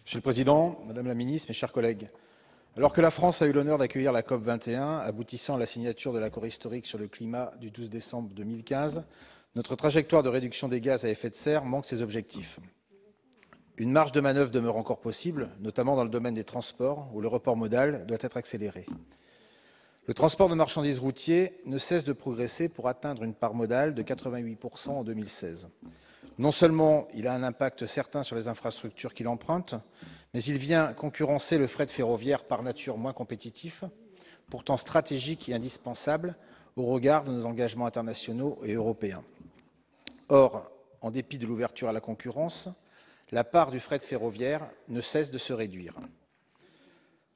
C: Monsieur le Président, Madame la Ministre, mes chers collègues, alors que la France a eu l'honneur d'accueillir la COP21, aboutissant à la signature de l'accord historique sur le climat du 12 décembre 2015, notre trajectoire de réduction des gaz à effet de serre manque ses objectifs. Une marge de manœuvre demeure encore possible, notamment dans le domaine des transports, où le report modal doit être accéléré. Le transport de marchandises routier ne cesse de progresser pour atteindre une part modale de 88% en 2016. Non seulement il a un impact certain sur les infrastructures qu'il emprunte, mais il vient concurrencer le fret ferroviaire par nature moins compétitif, pourtant stratégique et indispensable au regard de nos engagements internationaux et européens. Or, en dépit de l'ouverture à la concurrence, la part du fret ferroviaire ne cesse de se réduire.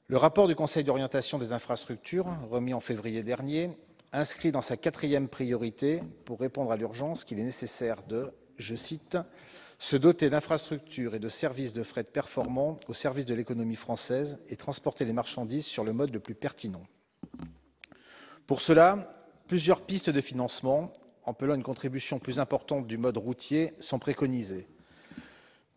C: Le rapport du Conseil d'orientation des infrastructures, remis en février dernier, inscrit dans sa 4e priorité, pour répondre à l'urgence, qu'il est nécessaire de, je cite, « se doter d'infrastructures et de services de fret performants au service de l'économie française et transporter les marchandises sur le mode le plus pertinent ». Pour cela, plusieurs pistes de financement, appelant une contribution plus importante du mode routier, sont préconisées,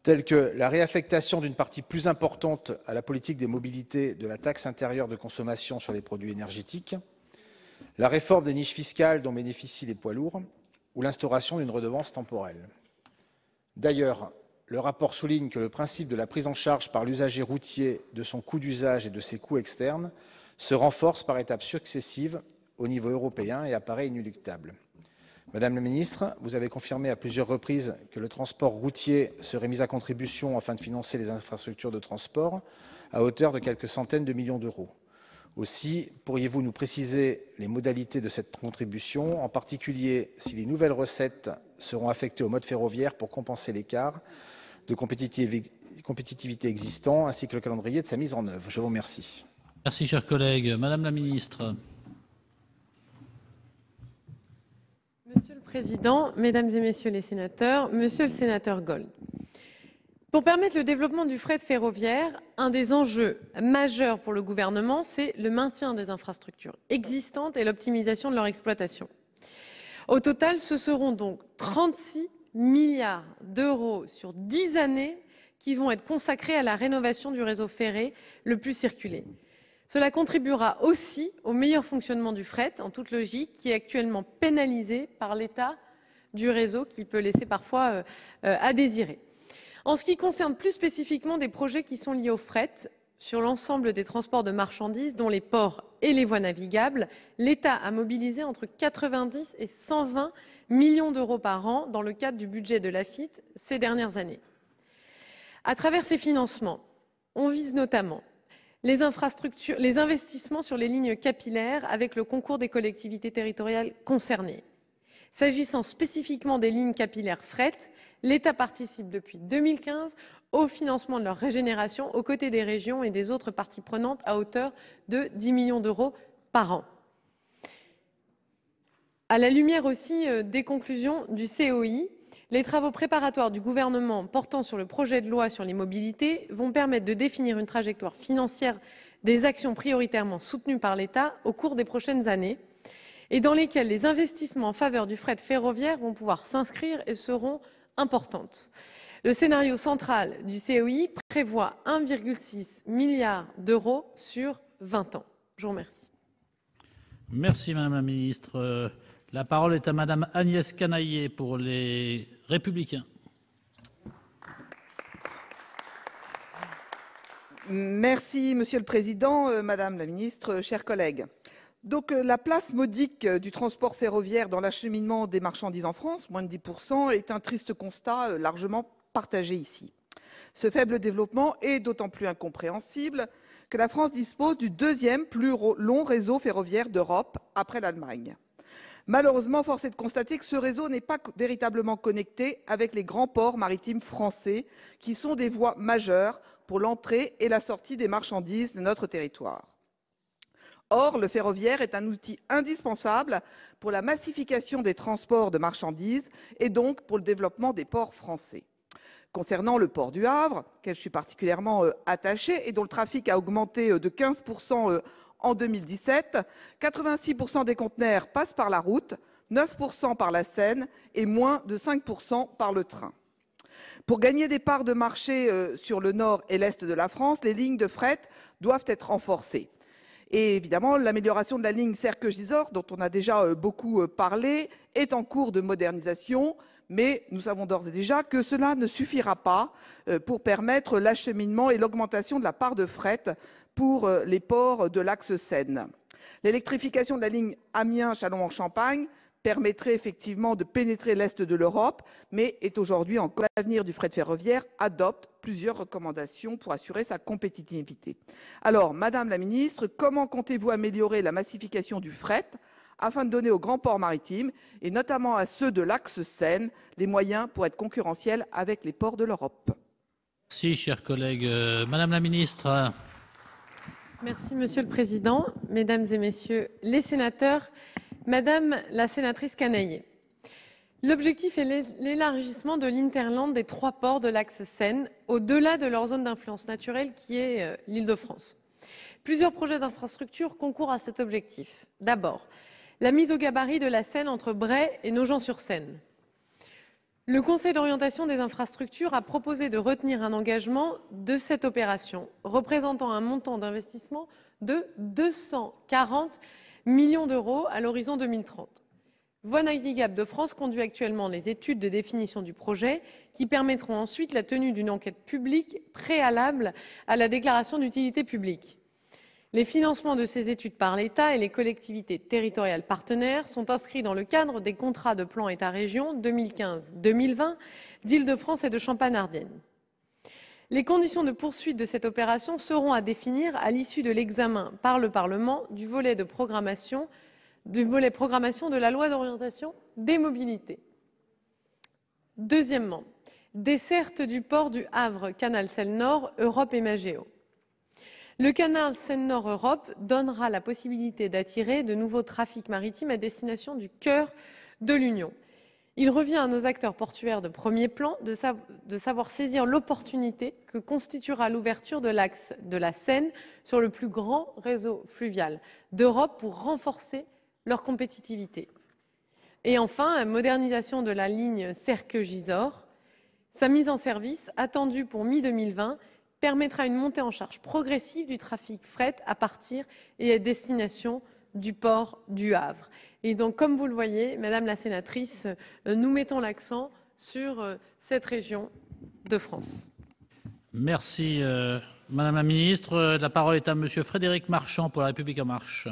C: telles que la réaffectation d'une partie plus importante à la politique des mobilités de la taxe intérieure de consommation sur les produits énergétiques, la réforme des niches fiscales dont bénéficient les poids lourds ou l'instauration d'une redevance temporelle. D'ailleurs, le rapport souligne que le principe de la prise en charge par l'usager routier de son coût d'usage et de ses coûts externes se renforce par étapes successives au niveau européen et apparaît inéluctable. Madame la ministre, vous avez confirmé à plusieurs reprises que le transport routier serait mis à contribution afin de financer les infrastructures de transport à hauteur de quelques centaines de millions d'euros. Aussi, pourriez-vous nous préciser les modalités de cette contribution, en particulier si les nouvelles recettes seront affectées au mode ferroviaire pour compenser l'écart de compétitivité existant, ainsi que le calendrier de sa mise en œuvre? Je vous remercie.
B: Merci, cher collègue. Madame la ministre.
D: Monsieur le Président, Mesdames et Messieurs les sénateurs, Monsieur le sénateur Gold, pour permettre le développement du fret ferroviaire, un des enjeux majeurs pour le gouvernement, c'est le maintien des infrastructures existantes et l'optimisation de leur exploitation. Au total, ce seront donc 36 milliards d'euros sur 10 années qui vont être consacrés à la rénovation du réseau ferré le plus circulé. Cela contribuera aussi au meilleur fonctionnement du fret, en toute logique, qui est actuellement pénalisé par l'état du réseau qui peut laisser parfois à désirer. En ce qui concerne plus spécifiquement des projets qui sont liés au fret, sur l'ensemble des transports de marchandises, dont les ports et les voies navigables, l'État a mobilisé entre 90 et 120 millions d'euros par an dans le cadre du budget de l'AFIT ces dernières années. À travers ces financements, on vise notamment les infrastructures, les investissements sur les lignes capillaires avec le concours des collectivités territoriales concernées. S'agissant spécifiquement des lignes capillaires fret, l'État participe depuis 2015 au financement de leur régénération aux côtés des régions et des autres parties prenantes à hauteur de 10 millions d'euros par an. À la lumière aussi des conclusions du COI, les travaux préparatoires du gouvernement portant sur le projet de loi sur les mobilités vont permettre de définir une trajectoire financière des actions prioritairement soutenues par l'État au cours des prochaines années et dans lesquelles les investissements en faveur du fret ferroviaire vont pouvoir s'inscrire et seront importantes. Le scénario central du COI prévoit 1,6 milliard d'euros sur 20 ans. Je vous remercie.
B: Merci Madame la Ministre. La parole est à Madame Agnès Canaillet pour les Républicains.
K: Merci Monsieur le Président, Madame la Ministre, chers collègues. Donc la place modique du transport ferroviaire dans l'acheminement des marchandises en France, moins de 10%, est un triste constat largement partagé ici. Ce faible développement est d'autant plus incompréhensible que la France dispose du deuxième plus long réseau ferroviaire d'Europe après l'Allemagne. Malheureusement, force est de constater que ce réseau n'est pas véritablement connecté avec les grands ports maritimes français, qui sont des voies majeures pour l'entrée et la sortie des marchandises de notre territoire. Or, le ferroviaire est un outil indispensable pour la massification des transports de marchandises et donc pour le développement des ports français. Concernant le port du Havre, auquel je suis particulièrement attachée et dont le trafic a augmenté de 15% en 2017, 86% des conteneurs passent par la route, 9% par la Seine et moins de 5% par le train. Pour gagner des parts de marché sur le nord et l'est de la France, les lignes de fret doivent être renforcées. Et évidemment, l'amélioration de la ligne Serqueux-Gisors, dont on a déjà beaucoup parlé, est en cours de modernisation, mais nous savons d'ores et déjà que cela ne suffira pas pour permettre l'acheminement et l'augmentation de la part de fret pour les ports de l'axe Seine. L'électrification de la ligne Amiens-Châlons-en-Champagne permettrait effectivement de pénétrer l'Est de l'Europe, mais est aujourd'hui encore l'avenir du fret ferroviaire, adopte plusieurs recommandations pour assurer sa compétitivité. Alors, Madame la Ministre, comment comptez-vous améliorer la massification du fret afin de donner aux grands ports maritimes, et notamment à ceux de l'axe Seine, les moyens pour être concurrentiels avec les ports de l'Europe?
B: Merci, chers collègues. Madame la Ministre.
D: Merci, Monsieur le Président, Mesdames et Messieurs les sénateurs. Madame la sénatrice Canaillet, l'objectif est l'élargissement de l'Interland des 3 ports de l'axe Seine, au-delà de leur zone d'influence naturelle qui est l'Île-de-France. Plusieurs projets d'infrastructure concourent à cet objectif. D'abord, la mise au gabarit de la Seine entre Bray et Nogent-sur-Seine. Le Conseil d'orientation des infrastructures a proposé de retenir un engagement de cette opération, représentant un montant d'investissement de 240 millions d'euros à l'horizon 2030. Voies navigables de France conduit actuellement les études de définition du projet qui permettront ensuite la tenue d'une enquête publique préalable à la déclaration d'utilité publique. Les financements de ces études par l'État et les collectivités territoriales partenaires sont inscrits dans le cadre des contrats de plan État-région 2015-2020 d'Île-de-France et de Champagne-Ardenne. Les conditions de poursuite de cette opération seront à définir à l'issue de l'examen par le Parlement du volet programmation de la loi d'orientation des mobilités. Deuxièmement, desserte du port du Havre, Canal Seine-Nord, Europe et Magéo. Le canal Seine-Nord-Europe donnera la possibilité d'attirer de nouveaux trafics maritimes à destination du cœur de l'Union. Il revient à nos acteurs portuaires de premier plan de savoir saisir l'opportunité que constituera l'ouverture de l'axe de la Seine sur le plus grand réseau fluvial d'Europe pour renforcer leur compétitivité. Et enfin, la modernisation de la ligne Serqueux-Gisors. Sa mise en service, attendue pour mi-2020, permettra une montée en charge progressive du trafic fret à partir et à destination du port du Havre. Et donc, comme vous le voyez, Madame la sénatrice, nous mettons l'accent sur cette région de France.
B: Merci, Madame la Ministre. La parole est à Monsieur Frédéric Marchand pour La République en marche.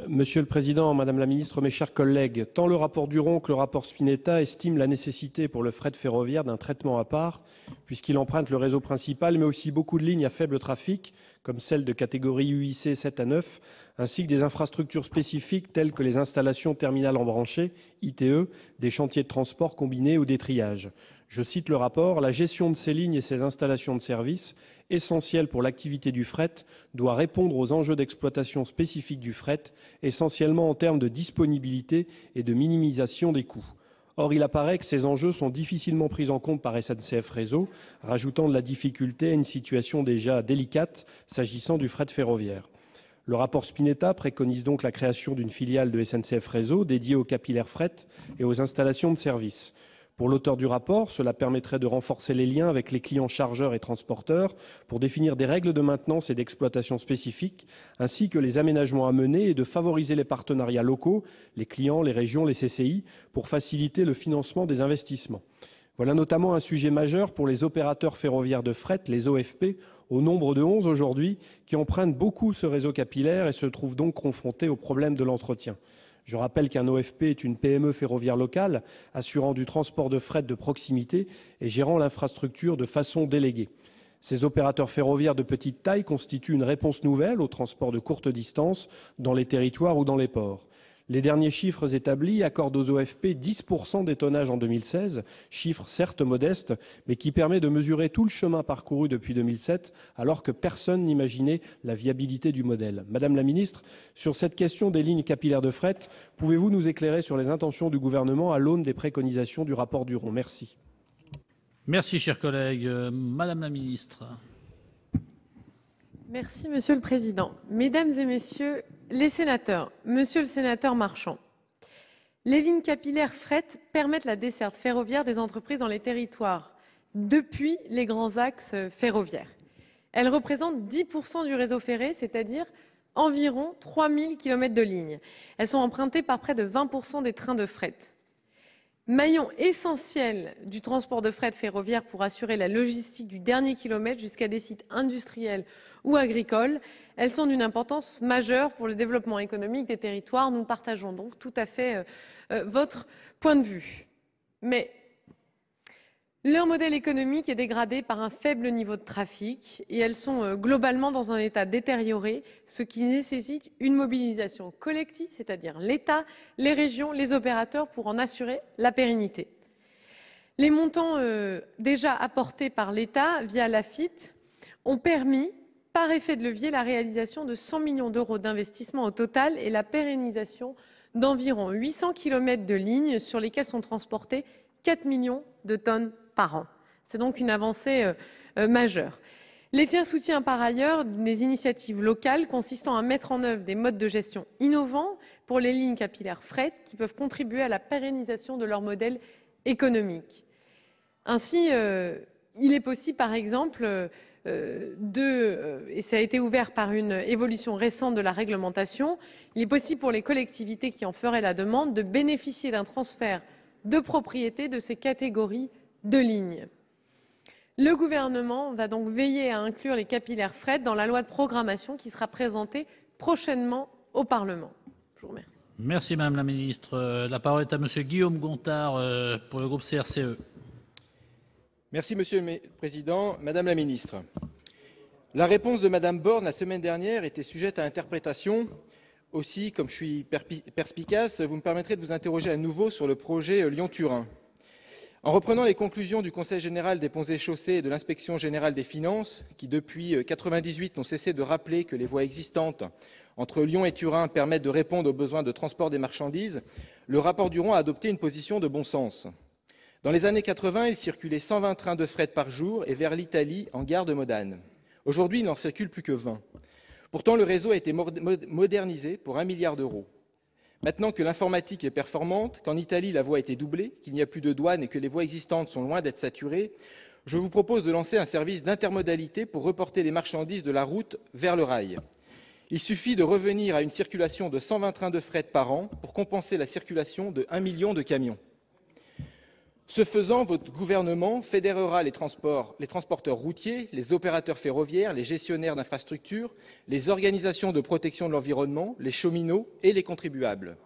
F: Monsieur le Président, Madame la Ministre, mes chers collègues, tant le rapport Duron que le rapport Spinetta estiment la nécessité pour le fret ferroviaire d'un traitement à part, puisqu'il emprunte le réseau principal, mais aussi beaucoup de lignes à faible trafic, comme celles de catégorie UIC 7 à 9, ainsi que des infrastructures spécifiques telles que les installations terminales embranchées, ITE, des chantiers de transport combinés ou des triages. Je cite le rapport, « La gestion de ces lignes et ces installations de service, essentielles pour l'activité du fret, doit répondre aux enjeux d'exploitation spécifiques du fret, essentiellement en termes de disponibilité et de minimisation des coûts. » Or, il apparaît que ces enjeux sont difficilement pris en compte par SNCF Réseau, rajoutant de la difficulté à une situation déjà délicate s'agissant du fret ferroviaire. Le rapport Spinetta préconise donc la création d'une filiale de SNCF Réseau dédiée aux capillaires fret et aux installations de service. Pour l'auteur du rapport, cela permettrait de renforcer les liens avec les clients chargeurs et transporteurs pour définir des règles de maintenance et d'exploitation spécifiques, ainsi que les aménagements à mener et de favoriser les partenariats locaux, les clients, les régions, les CCI, pour faciliter le financement des investissements. Voilà notamment un sujet majeur pour les opérateurs ferroviaires de fret, les OFP, au nombre de 11 aujourd'hui, qui empruntent beaucoup ce réseau capillaire et se trouvent donc confrontés au problème de l'entretien. Je rappelle qu'un OFP est une PME ferroviaire locale assurant du transport de fret de proximité et gérant l'infrastructure de façon déléguée. Ces opérateurs ferroviaires de petite taille constituent une réponse nouvelle au transport de courte distance dans les territoires ou dans les ports. Les derniers chiffres établis accordent aux OFP 10% des tonnages en 2016, chiffre certes modeste, mais qui permet de mesurer tout le chemin parcouru depuis 2007, alors que personne n'imaginait la viabilité du modèle. Madame la Ministre, sur cette question des lignes capillaires de fret, pouvez-vous nous éclairer sur les intentions du gouvernement à l'aune des préconisations du rapport Duron? Merci.
B: Merci, chers collègues. Madame la Ministre.
D: Merci, Monsieur le Président. Mesdames et Messieurs les sénateurs, Monsieur le sénateur Marchand, les lignes capillaires fret permettent la desserte ferroviaire des entreprises dans les territoires depuis les grands axes ferroviaires. Elles représentent 10% du réseau ferré, c'est-à-dire environ 3000 km de lignes. Elles sont empruntées par près de 20% des trains de fret. Maillon essentiel du transport de fret ferroviaire pour assurer la logistique du dernier kilomètre jusqu'à des sites industriels ou agricoles, elles sont d'une importance majeure pour le développement économique des territoires. Nous partageons donc tout à fait votre point de vue. Mais leur modèle économique est dégradé par un faible niveau de trafic et elles sont globalement dans un état détérioré, ce qui nécessite une mobilisation collective, c'est-à-dire l'État, les régions, les opérateurs pour en assurer la pérennité. Les montants déjà apportés par l'État via l'AFITF ont permis, par effet de levier, la réalisation de 100 millions d'euros d'investissement au total et la pérennisation d'environ 800 km de lignes sur lesquelles sont transportées 4 millions de tonnes par an. C'est donc une avancée majeure. L'État soutient par ailleurs des initiatives locales consistant à mettre en œuvre des modes de gestion innovants pour les lignes capillaires fret qui peuvent contribuer à la pérennisation de leur modèle économique. Ainsi, il est possible, par exemple, et ça a été ouvert par une évolution récente de la réglementation, il est possible pour les collectivités qui en feraient la demande de bénéficier d'un transfert de propriété de ces catégories de lignes. Le gouvernement va donc veiller à inclure les capillaires fret dans la loi de programmation qui sera présentée prochainement au Parlement. Je vous remercie.
B: Merci Madame la Ministre. La parole est à Monsieur Guillaume Gontard pour le groupe CRCE.
L: Merci Monsieur le Président. Madame la Ministre, la réponse de Madame Borne la semaine dernière était sujette à interprétation. Aussi, comme je suis perspicace, vous me permettrez de vous interroger à nouveau sur le projet Lyon-Turin. En reprenant les conclusions du Conseil général des ponts et chaussées et de l'Inspection générale des finances, qui depuis 1998 n'ont cessé de rappeler que les voies existantes entre Lyon et Turin permettent de répondre aux besoins de transport des marchandises, le rapport Duron a adopté une position de bon sens. Dans les années 80, il circulait 120 trains de fret par jour et vers l'Italie en gare de Modane. Aujourd'hui, il n'en circule plus que 20. Pourtant, le réseau a été modernisé pour 1 milliard d'euros. Maintenant que l'informatique est performante, qu'en Italie la voie a été doublée, qu'il n'y a plus de douane et que les voies existantes sont loin d'être saturées, je vous propose de lancer un service d'intermodalité pour reporter les marchandises de la route vers le rail. Il suffit de revenir à une circulation de 120 trains de fret par an pour compenser la circulation de 1 million de camions. Ce faisant, votre gouvernement fédérera les transporteurs routiers, les opérateurs ferroviaires, les gestionnaires d'infrastructures, les organisations de protection de l'environnement, les cheminots et les contribuables.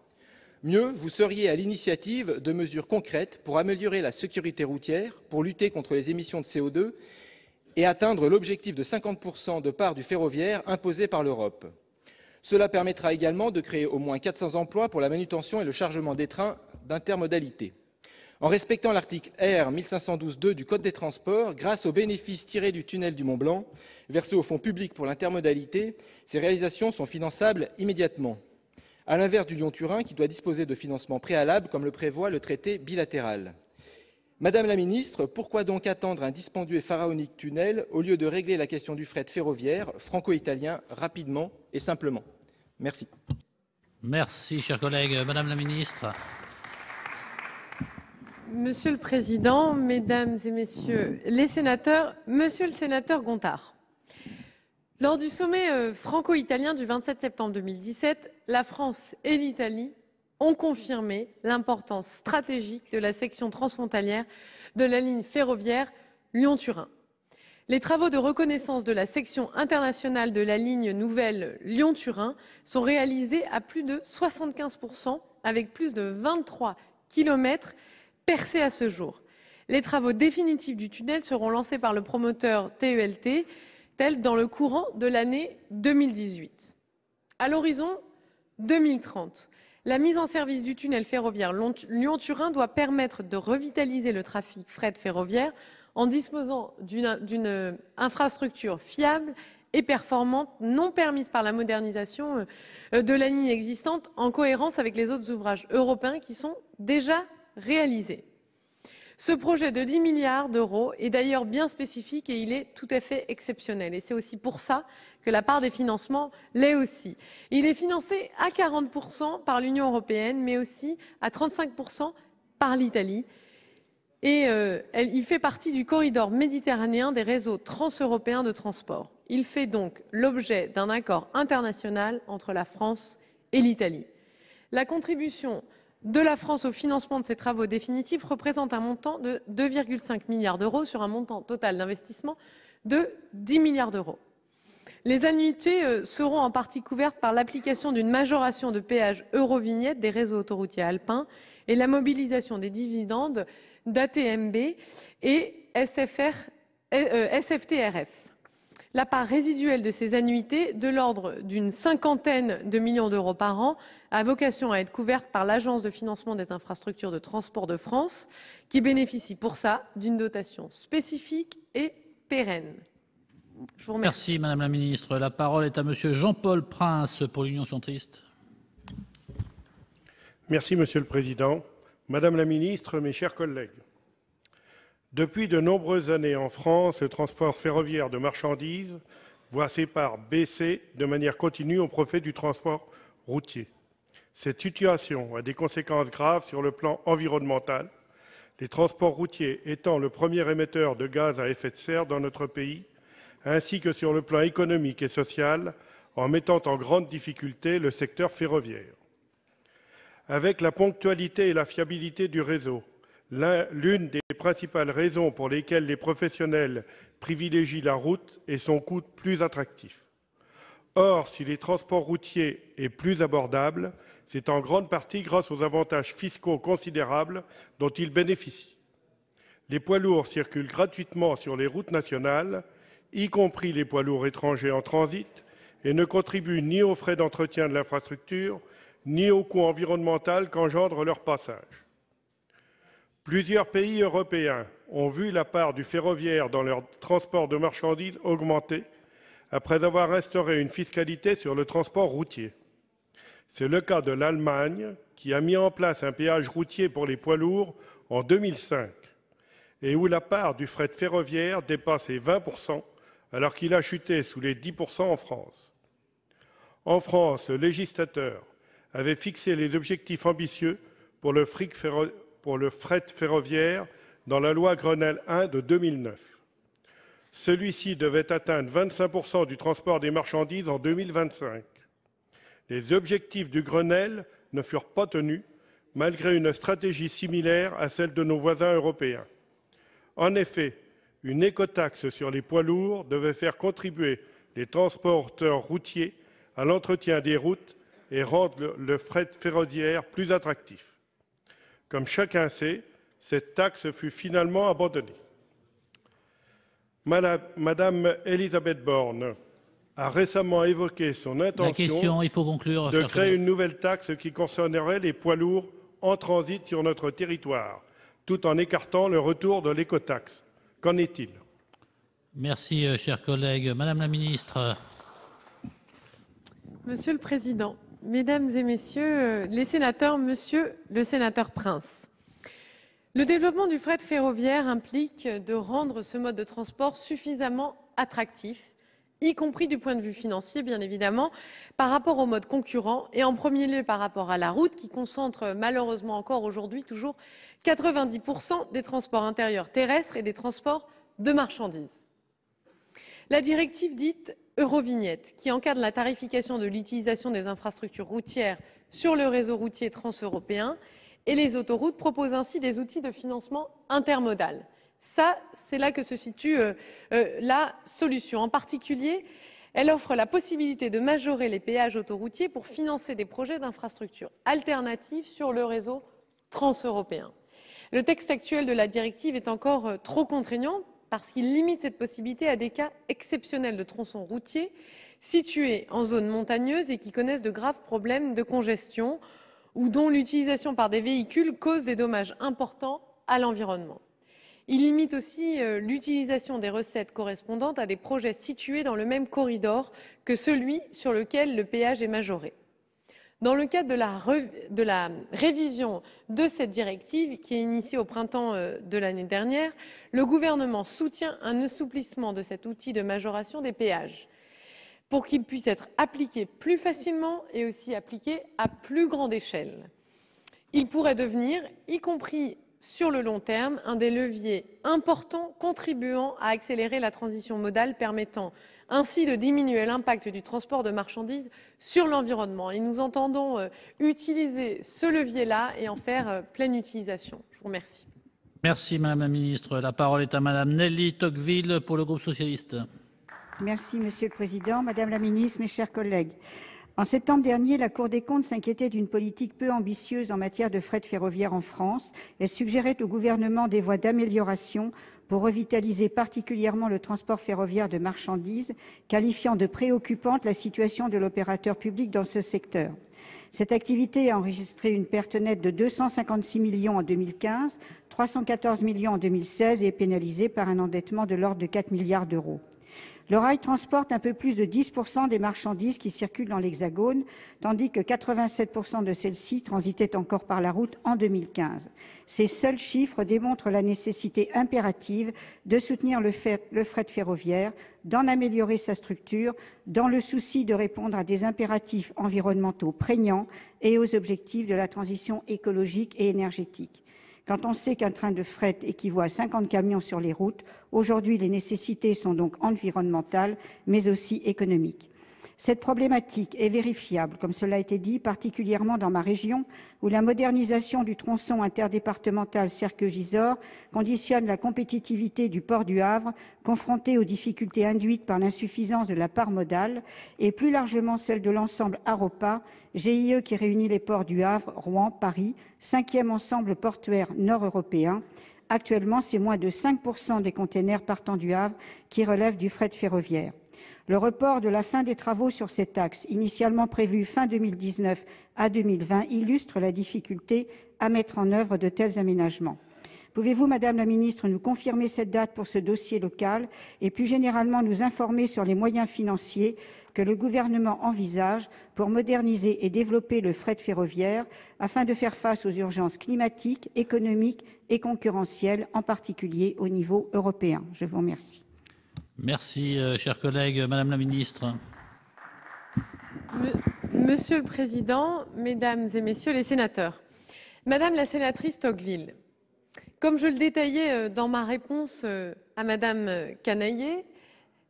L: Mieux, vous seriez à l'initiative de mesures concrètes pour améliorer la sécurité routière, pour lutter contre les émissions de CO2 et atteindre l'objectif de 50% de part du ferroviaire imposé par l'Europe. Cela permettra également de créer au moins 400 emplois pour la manutention et le chargement des trains d'intermodalité. En respectant l'article R 1512-2 du Code des transports, grâce aux bénéfices tirés du tunnel du Mont-Blanc, versés au fonds public pour l'intermodalité, ces réalisations sont finançables immédiatement, à l'inverse du Lyon-Turin qui doit disposer de financements préalables comme le prévoit le traité bilatéral. Madame la Ministre, pourquoi donc attendre un dispendieux et pharaonique tunnel au lieu de régler la question du fret ferroviaire franco-italien rapidement et simplement? Merci.
B: Merci, chers collègues. Madame la Ministre.
D: Monsieur le Président, Mesdames et Messieurs les sénateurs, Monsieur le sénateur Gontard, lors du sommet franco-italien du 27 septembre 2017, la France et l'Italie ont confirmé l'importance stratégique de la section transfrontalière de la ligne ferroviaire Lyon-Turin. Les travaux de reconnaissance de la section internationale de la ligne nouvelle Lyon-Turin sont réalisés à plus de 75%, avec plus de 23 km percés à ce jour. Les travaux définitifs du tunnel seront lancés par le promoteur TELT, tel dans le courant de l'année 2018. À l'horizon 2030, la mise en service du tunnel ferroviaire Lyon-Turin doit permettre de revitaliser le trafic fret ferroviaire en disposant d'une infrastructure fiable et performante, non permise par la modernisation de la ligne existante, en cohérence avec les autres ouvrages européens qui sont déjà réalisés. Ce projet de 10 milliards d'euros est d'ailleurs bien spécifique et il est tout à fait exceptionnel. Et c'est aussi pour ça que la part des financements l'est aussi. Il est financé à 40% par l'Union européenne, mais aussi à 35% par l'Italie. Et il fait partie du corridor méditerranéen des réseaux transeuropéens de transport. Il fait donc l'objet d'un accord international entre la France et l'Italie. La contribution de la France au financement de ces travaux définitifs représente un montant de 2,5 milliards d'euros sur un montant total d'investissement de 10 milliards d'euros. Les annuités seront en partie couvertes par l'application d'une majoration de péage Eurovignette des réseaux autoroutiers alpins et la mobilisation des dividendes d'ATMB et SFTRF. La part résiduelle de ces annuités, de l'ordre d'une cinquantaine de millions d'euros par an, a vocation à être couverte par l'Agence de financement des infrastructures de transport de France, qui bénéficie pour ça d'une dotation spécifique et pérenne. Je vous remercie.
B: Merci Madame la Ministre. La parole est à Monsieur Jean-Paul Prince pour l'Union centriste.
M: Merci Monsieur le Président. Madame la Ministre, mes chers collègues. Depuis de nombreuses années en France, le transport ferroviaire de marchandises voit ses parts baisser de manière continue au profit du transport routier. Cette situation a des conséquences graves sur le plan environnemental, les transports routiers étant le premier émetteur de gaz à effet de serre dans notre pays, ainsi que sur le plan économique et social, en mettant en grande difficulté le secteur ferroviaire. Avec la ponctualité et la fiabilité du réseau, l'une des principales raisons pour lesquelles les professionnels privilégient la route est son coût plus attractif. Or, si les transports routiers est plus abordable, c'est en grande partie grâce aux avantages fiscaux considérables dont ils bénéficient. Les poids lourds circulent gratuitement sur les routes nationales, y compris les poids lourds étrangers en transit, et ne contribuent ni aux frais d'entretien de l'infrastructure, ni au coût environnemental qu'engendre leur passage. Plusieurs pays européens ont vu la part du ferroviaire dans leur transport de marchandises augmenter après avoir instauré une fiscalité sur le transport routier. C'est le cas de l'Allemagne, qui a mis en place un péage routier pour les poids lourds en 2005, et où la part du fret ferroviaire dépassait 20%, alors qu'il a chuté sous les 10% en France. En France, le législateur avait fixé les objectifs ambitieux pour le fret ferroviaire dans la loi Grenelle I de 2009. Celui-ci devait atteindre 25% du transport des marchandises en 2025. Les objectifs du Grenelle ne furent pas tenus, malgré une stratégie similaire à celle de nos voisins européens. En effet, une écotaxe sur les poids lourds devait faire contribuer les transporteurs routiers à l'entretien des routes et rendre le fret ferroviaire plus attractif. Comme chacun sait, cette taxe fut finalement abandonnée. Madame Elisabeth Borne a récemment évoqué son intention de créer une nouvelle taxe qui concernerait les poids lourds en transit sur notre territoire, tout en écartant le retour de l'écotaxe. Qu'en est-il?
B: Merci, chers collègues. Madame la Ministre.
D: Monsieur le Président, Mesdames et Messieurs les sénateurs, Monsieur le sénateur Prince, le développement du fret ferroviaire implique de rendre ce mode de transport suffisamment attractif, y compris du point de vue financier, bien évidemment, par rapport aux modes concurrents et en premier lieu par rapport à la route qui concentre malheureusement encore aujourd'hui toujours 90% des transports intérieurs terrestres et des transports de marchandises. La directive dite Eurovignette, qui encadre la tarification de l'utilisation des infrastructures routières sur le réseau routier transeuropéen et les autoroutes, propose ainsi des outils de financement intermodal. Ça, c'est là que se situe la solution. En particulier, elle offre la possibilité de majorer les péages autoroutiers pour financer des projets d'infrastructures alternatives sur le réseau transeuropéen. Le texte actuel de la directive est encore trop contraignant parce qu'il limite cette possibilité à des cas exceptionnels de tronçons routiers situés en zone montagneuse et qui connaissent de graves problèmes de congestion ou dont l'utilisation par des véhicules cause des dommages importants à l'environnement. Il limite aussi l'utilisation des recettes correspondantes à des projets situés dans le même corridor que celui sur lequel le péage est majoré. Dans le cadre de la révision de cette directive, qui est initiée au printemps de l'année dernière, le gouvernement soutient un assouplissement de cet outil de majoration des péages pour qu'il puisse être appliqué plus facilement et aussi appliqué à plus grande échelle. Il pourrait devenir, y compris sur le long terme, un des leviers importants contribuant à accélérer la transition modale, permettant ainsi de diminuer l'impact du transport de marchandises sur l'environnement. Et nous entendons utiliser ce levier-là et en faire pleine utilisation. Je vous remercie.
B: Merci Madame la Ministre. La parole est à Madame Nelly Tocqueville pour le groupe socialiste.
N: Merci Monsieur le Président, Madame la Ministre, mes chers collègues. En septembre dernier, la Cour des comptes s'inquiétait d'une politique peu ambitieuse en matière de fret ferroviaire en France. Elle suggérait au gouvernement des voies d'amélioration pour revitaliser particulièrement le transport ferroviaire de marchandises, qualifiant de préoccupante la situation de l'opérateur public dans ce secteur. Cette activité a enregistré une perte nette de 256 millions en 2015, 314 millions en 2016 et est pénalisée par un endettement de l'ordre de 4 milliards d'euros. Le rail transporte un peu plus de 10% des marchandises qui circulent dans l'Hexagone, tandis que 87% de celles-ci transitaient encore par la route en 2015. Ces seuls chiffres démontrent la nécessité impérative de soutenir le fret ferroviaire, d'en améliorer sa structure, dans le souci de répondre à des impératifs environnementaux prégnants et aux objectifs de la transition écologique et énergétique. Quand on sait qu'un train de fret équivaut à 50 camions sur les routes, aujourd'hui les nécessités sont donc environnementales, mais aussi économiques. Cette problématique est vérifiable, comme cela a été dit, particulièrement dans ma région, où la modernisation du tronçon interdépartemental Serqueux-Gisors conditionne la compétitivité du port du Havre, confronté aux difficultés induites par l'insuffisance de la part modale, et plus largement celle de l'ensemble AROPA, GIE qui réunit les ports du Havre, Rouen, Paris, 5e ensemble portuaire nord-européen. Actuellement, c'est moins de 5% des containers partant du Havre qui relèvent du fret ferroviaire. Le report de la fin des travaux sur cet axe, initialement prévu fin 2019 à 2020, illustre la difficulté à mettre en œuvre de tels aménagements. Pouvez-vous, Madame la Ministre, nous confirmer cette date pour ce dossier local et plus généralement nous informer sur les moyens financiers que le gouvernement envisage pour moderniser et développer le fret ferroviaire afin de faire face aux urgences climatiques, économiques et concurrentielles, en particulier au niveau européen? Je vous remercie.
B: Merci, chers collègues. Madame la Ministre.
D: Monsieur le Président, Mesdames et Messieurs les sénateurs, Madame la sénatrice Tocqueville, comme je le détaillais dans ma réponse à Madame Canayer,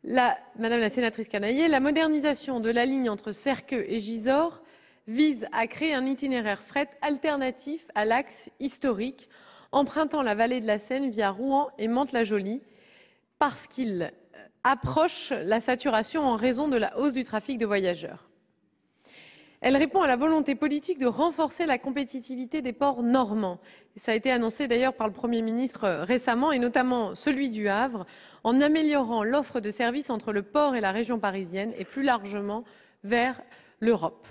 D: Madame la sénatrice Canayer, la modernisation de la ligne entre Serqueux et Gisors vise à créer un itinéraire fret alternatif à l'axe historique, empruntant la vallée de la Seine via Rouen et Mantes-la-Jolie, parce qu'il approche la saturation en raison de la hausse du trafic de voyageurs. Elle répond à la volonté politique de renforcer la compétitivité des ports normands. Ça a été annoncé d'ailleurs par le Premier ministre récemment, et notamment celui du Havre, en améliorant l'offre de services entre le port et la région parisienne, et plus largement vers l'Europe.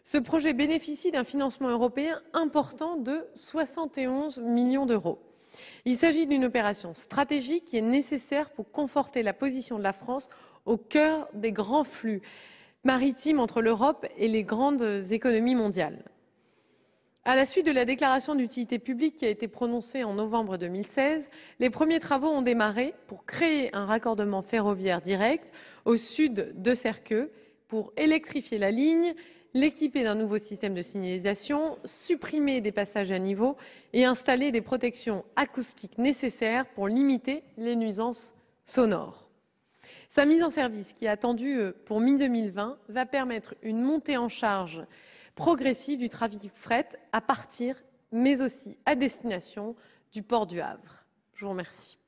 D: Ce projet bénéficie d'un financement européen important de 71 millions d'euros. Il s'agit d'une opération stratégique qui est nécessaire pour conforter la position de la France au cœur des grands flux maritimes entre l'Europe et les grandes économies mondiales. À la suite de la déclaration d'utilité publique qui a été prononcée en novembre 2016, les premiers travaux ont démarré pour créer un raccordement ferroviaire direct au sud de Serqueux pour électrifier la ligne, l'équiper d'un nouveau système de signalisation, supprimer des passages à niveau et installer des protections acoustiques nécessaires pour limiter les nuisances sonores. Sa mise en service, qui est attendue pour mi-2020, va permettre une montée en charge progressive du trafic fret à partir, mais aussi à destination, du port du Havre. Je vous remercie.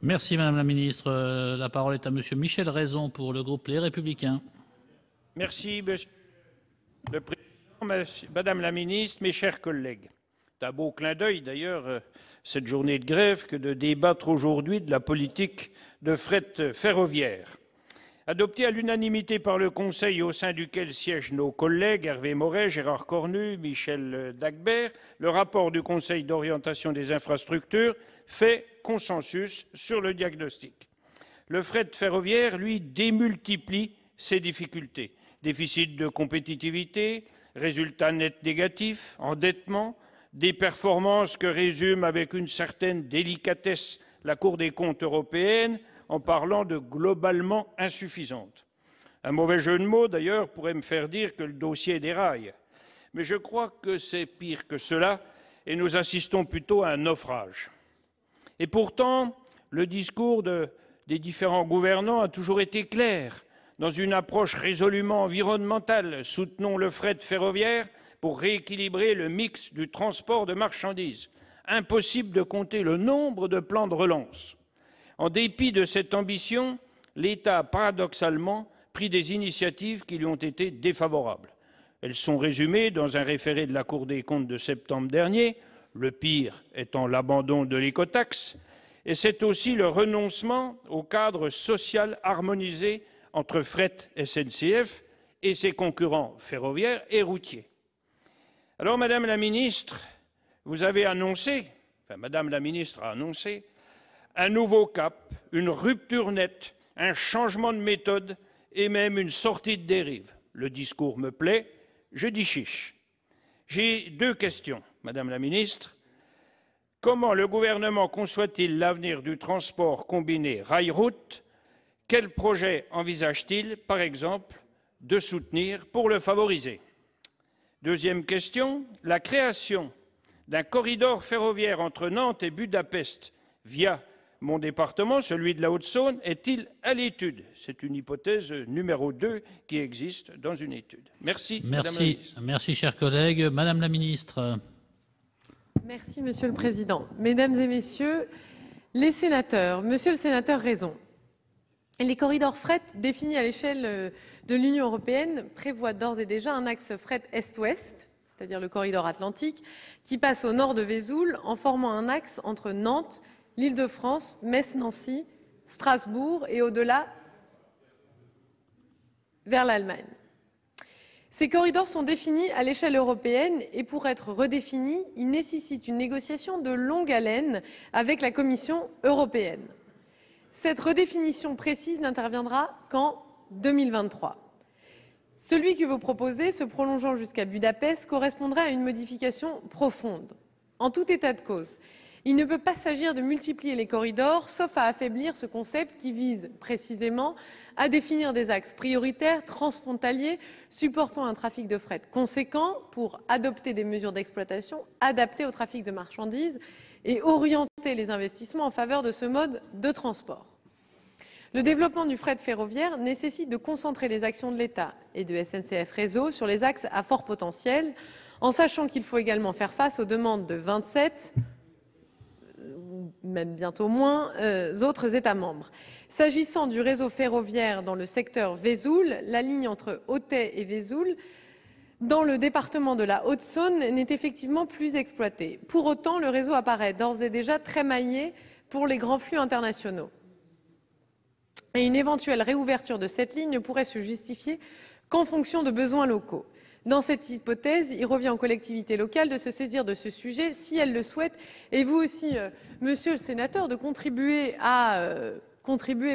B: Merci Madame la Ministre. La parole est à Monsieur Michel Raison pour le groupe Les Républicains.
O: Merci Monsieur le Président, Madame la Ministre, mes chers collègues. C'est un beau clin d'œil d'ailleurs, cette journée de grève, que de débattre aujourd'hui de la politique de fret ferroviaire. Adopté à l'unanimité par le Conseil au sein duquel siègent nos collègues Hervé Maurey, Gérard Cornu, Michel Dagbert, le rapport du Conseil d'orientation des infrastructures fait consensus sur le diagnostic. Le fret ferroviaire, lui, démultiplie ses difficultés. Déficit de compétitivité, résultats nets négatifs, endettement, des performances que résume avec une certaine délicatesse la Cour des comptes européenne en parlant de globalement insuffisantes. Un mauvais jeu de mots, d'ailleurs, pourrait me faire dire que le dossier déraille. Mais je crois que c'est pire que cela et nous assistons plutôt à un naufrage. Et pourtant, le discours des différents gouvernants a toujours été clair. Dans une approche résolument environnementale, soutenons le fret ferroviaire pour rééquilibrer le mix du transport de marchandises. Impossible de compter le nombre de plans de relance. En dépit de cette ambition, l'État a paradoxalement pris des initiatives qui lui ont été défavorables. Elles sont résumées dans un référé de la Cour des comptes de septembre dernier, le pire étant l'abandon de l'écotaxe, et c'est aussi le renoncement au cadre social harmonisé entre Fret SNCF et ses concurrents ferroviaires et routiers. Alors, Madame la Ministre, vous avez annoncé, Madame la Ministre a annoncé, un nouveau cap, une rupture nette, un changement de méthode et même une sortie de dérive. Le discours me plaît, je dis chiche. J'ai deux questions, Madame la Ministre. Comment le gouvernement conçoit-il l'avenir du transport combiné rail-route? Quel projet envisage-t-il, par exemple, de soutenir pour le favoriser? Deuxième question, la création d'un corridor ferroviaire entre Nantes et Budapest via mon département, celui de la Haute-Saône, est-il à l'étude? C'est une hypothèse numéro 2 qui existe dans une étude. Merci, Madame la Ministre.
B: Merci, chers collègues. Madame la Ministre.
D: Merci, Monsieur le Président. Mesdames et Messieurs les sénateurs, Monsieur le sénateur Raison, les corridors fret définis à l'échelle de l'Union européenne prévoient d'ores et déjà un axe fret est-ouest, c'est-à-dire le corridor atlantique, qui passe au nord de Vesoul en formant un axe entre Nantes, l'Île-de-France, Metz-Nancy, Strasbourg et au-delà vers l'Allemagne. Ces corridors sont définis à l'échelle européenne et pour être redéfinis, ils nécessitent une négociation de longue haleine avec la Commission européenne. Cette redéfinition précise n'interviendra qu'en 2023. Celui que vous proposez, se prolongeant jusqu'à Budapest, correspondrait à une modification profonde. En tout état de cause, il ne peut pas s'agir de multiplier les corridors, sauf à affaiblir ce concept qui vise précisément à définir des axes prioritaires transfrontaliers supportant un trafic de fret conséquent pour adopter des mesures d'exploitation adaptées au trafic de marchandises et orienter les investissements en faveur de ce mode de transport. Le développement du fret ferroviaire nécessite de concentrer les actions de l'État et de SNCF Réseau sur les axes à fort potentiel, en sachant qu'il faut également faire face aux demandes de 27, ou même bientôt moins, autres États membres. S'agissant du réseau ferroviaire dans le secteur Vesoul, la ligne entre Autet et Vesoul, dans le département de la Haute-Saône, n'est effectivement plus exploitée. Pour autant, le réseau apparaît d'ores et déjà très maillé pour les grands flux internationaux. Et une éventuelle réouverture de cette ligne ne pourrait se justifier qu'en fonction de besoins locaux. Dans cette hypothèse, il revient aux collectivités locales de se saisir de ce sujet si elles le souhaitent. Et vous aussi, Monsieur le sénateur, de contribuer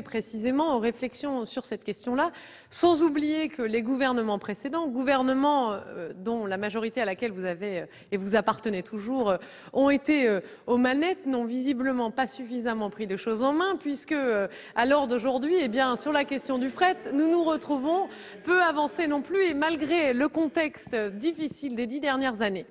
D: précisément aux réflexions sur cette question-là, sans oublier que les gouvernements précédents, gouvernements dont la majorité à laquelle vous avez et vous appartenez toujours, ont été aux manettes, n'ont visiblement pas suffisamment pris les choses en main, puisque à l'heure d'aujourd'hui, eh bien, sur la question du fret, nous nous retrouvons peu avancés non plus, et malgré le contexte difficile des 10 dernières années.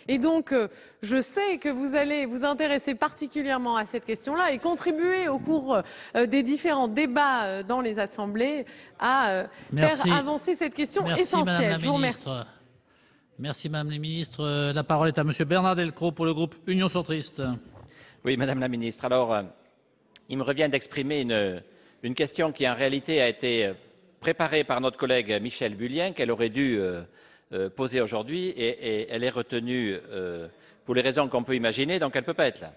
D: Et donc, je sais que vous allez vous intéresser particulièrement à cette question-là et contribuer au cours des différents débats dans les assemblées à faire avancer cette question essentielle. Je vous remercie.
B: Merci, Madame la Ministre. La parole est à Monsieur Bernard Delcros pour le groupe Union centriste.
H: Oui, Madame la Ministre. Alors, il me revient d'exprimer une question qui, en réalité, a été préparée par notre collègue Michèle Vullien, qu'elle aurait dû posée aujourd'hui et elle est retenue pour les raisons qu'on peut imaginer, donc elle ne peut pas être là.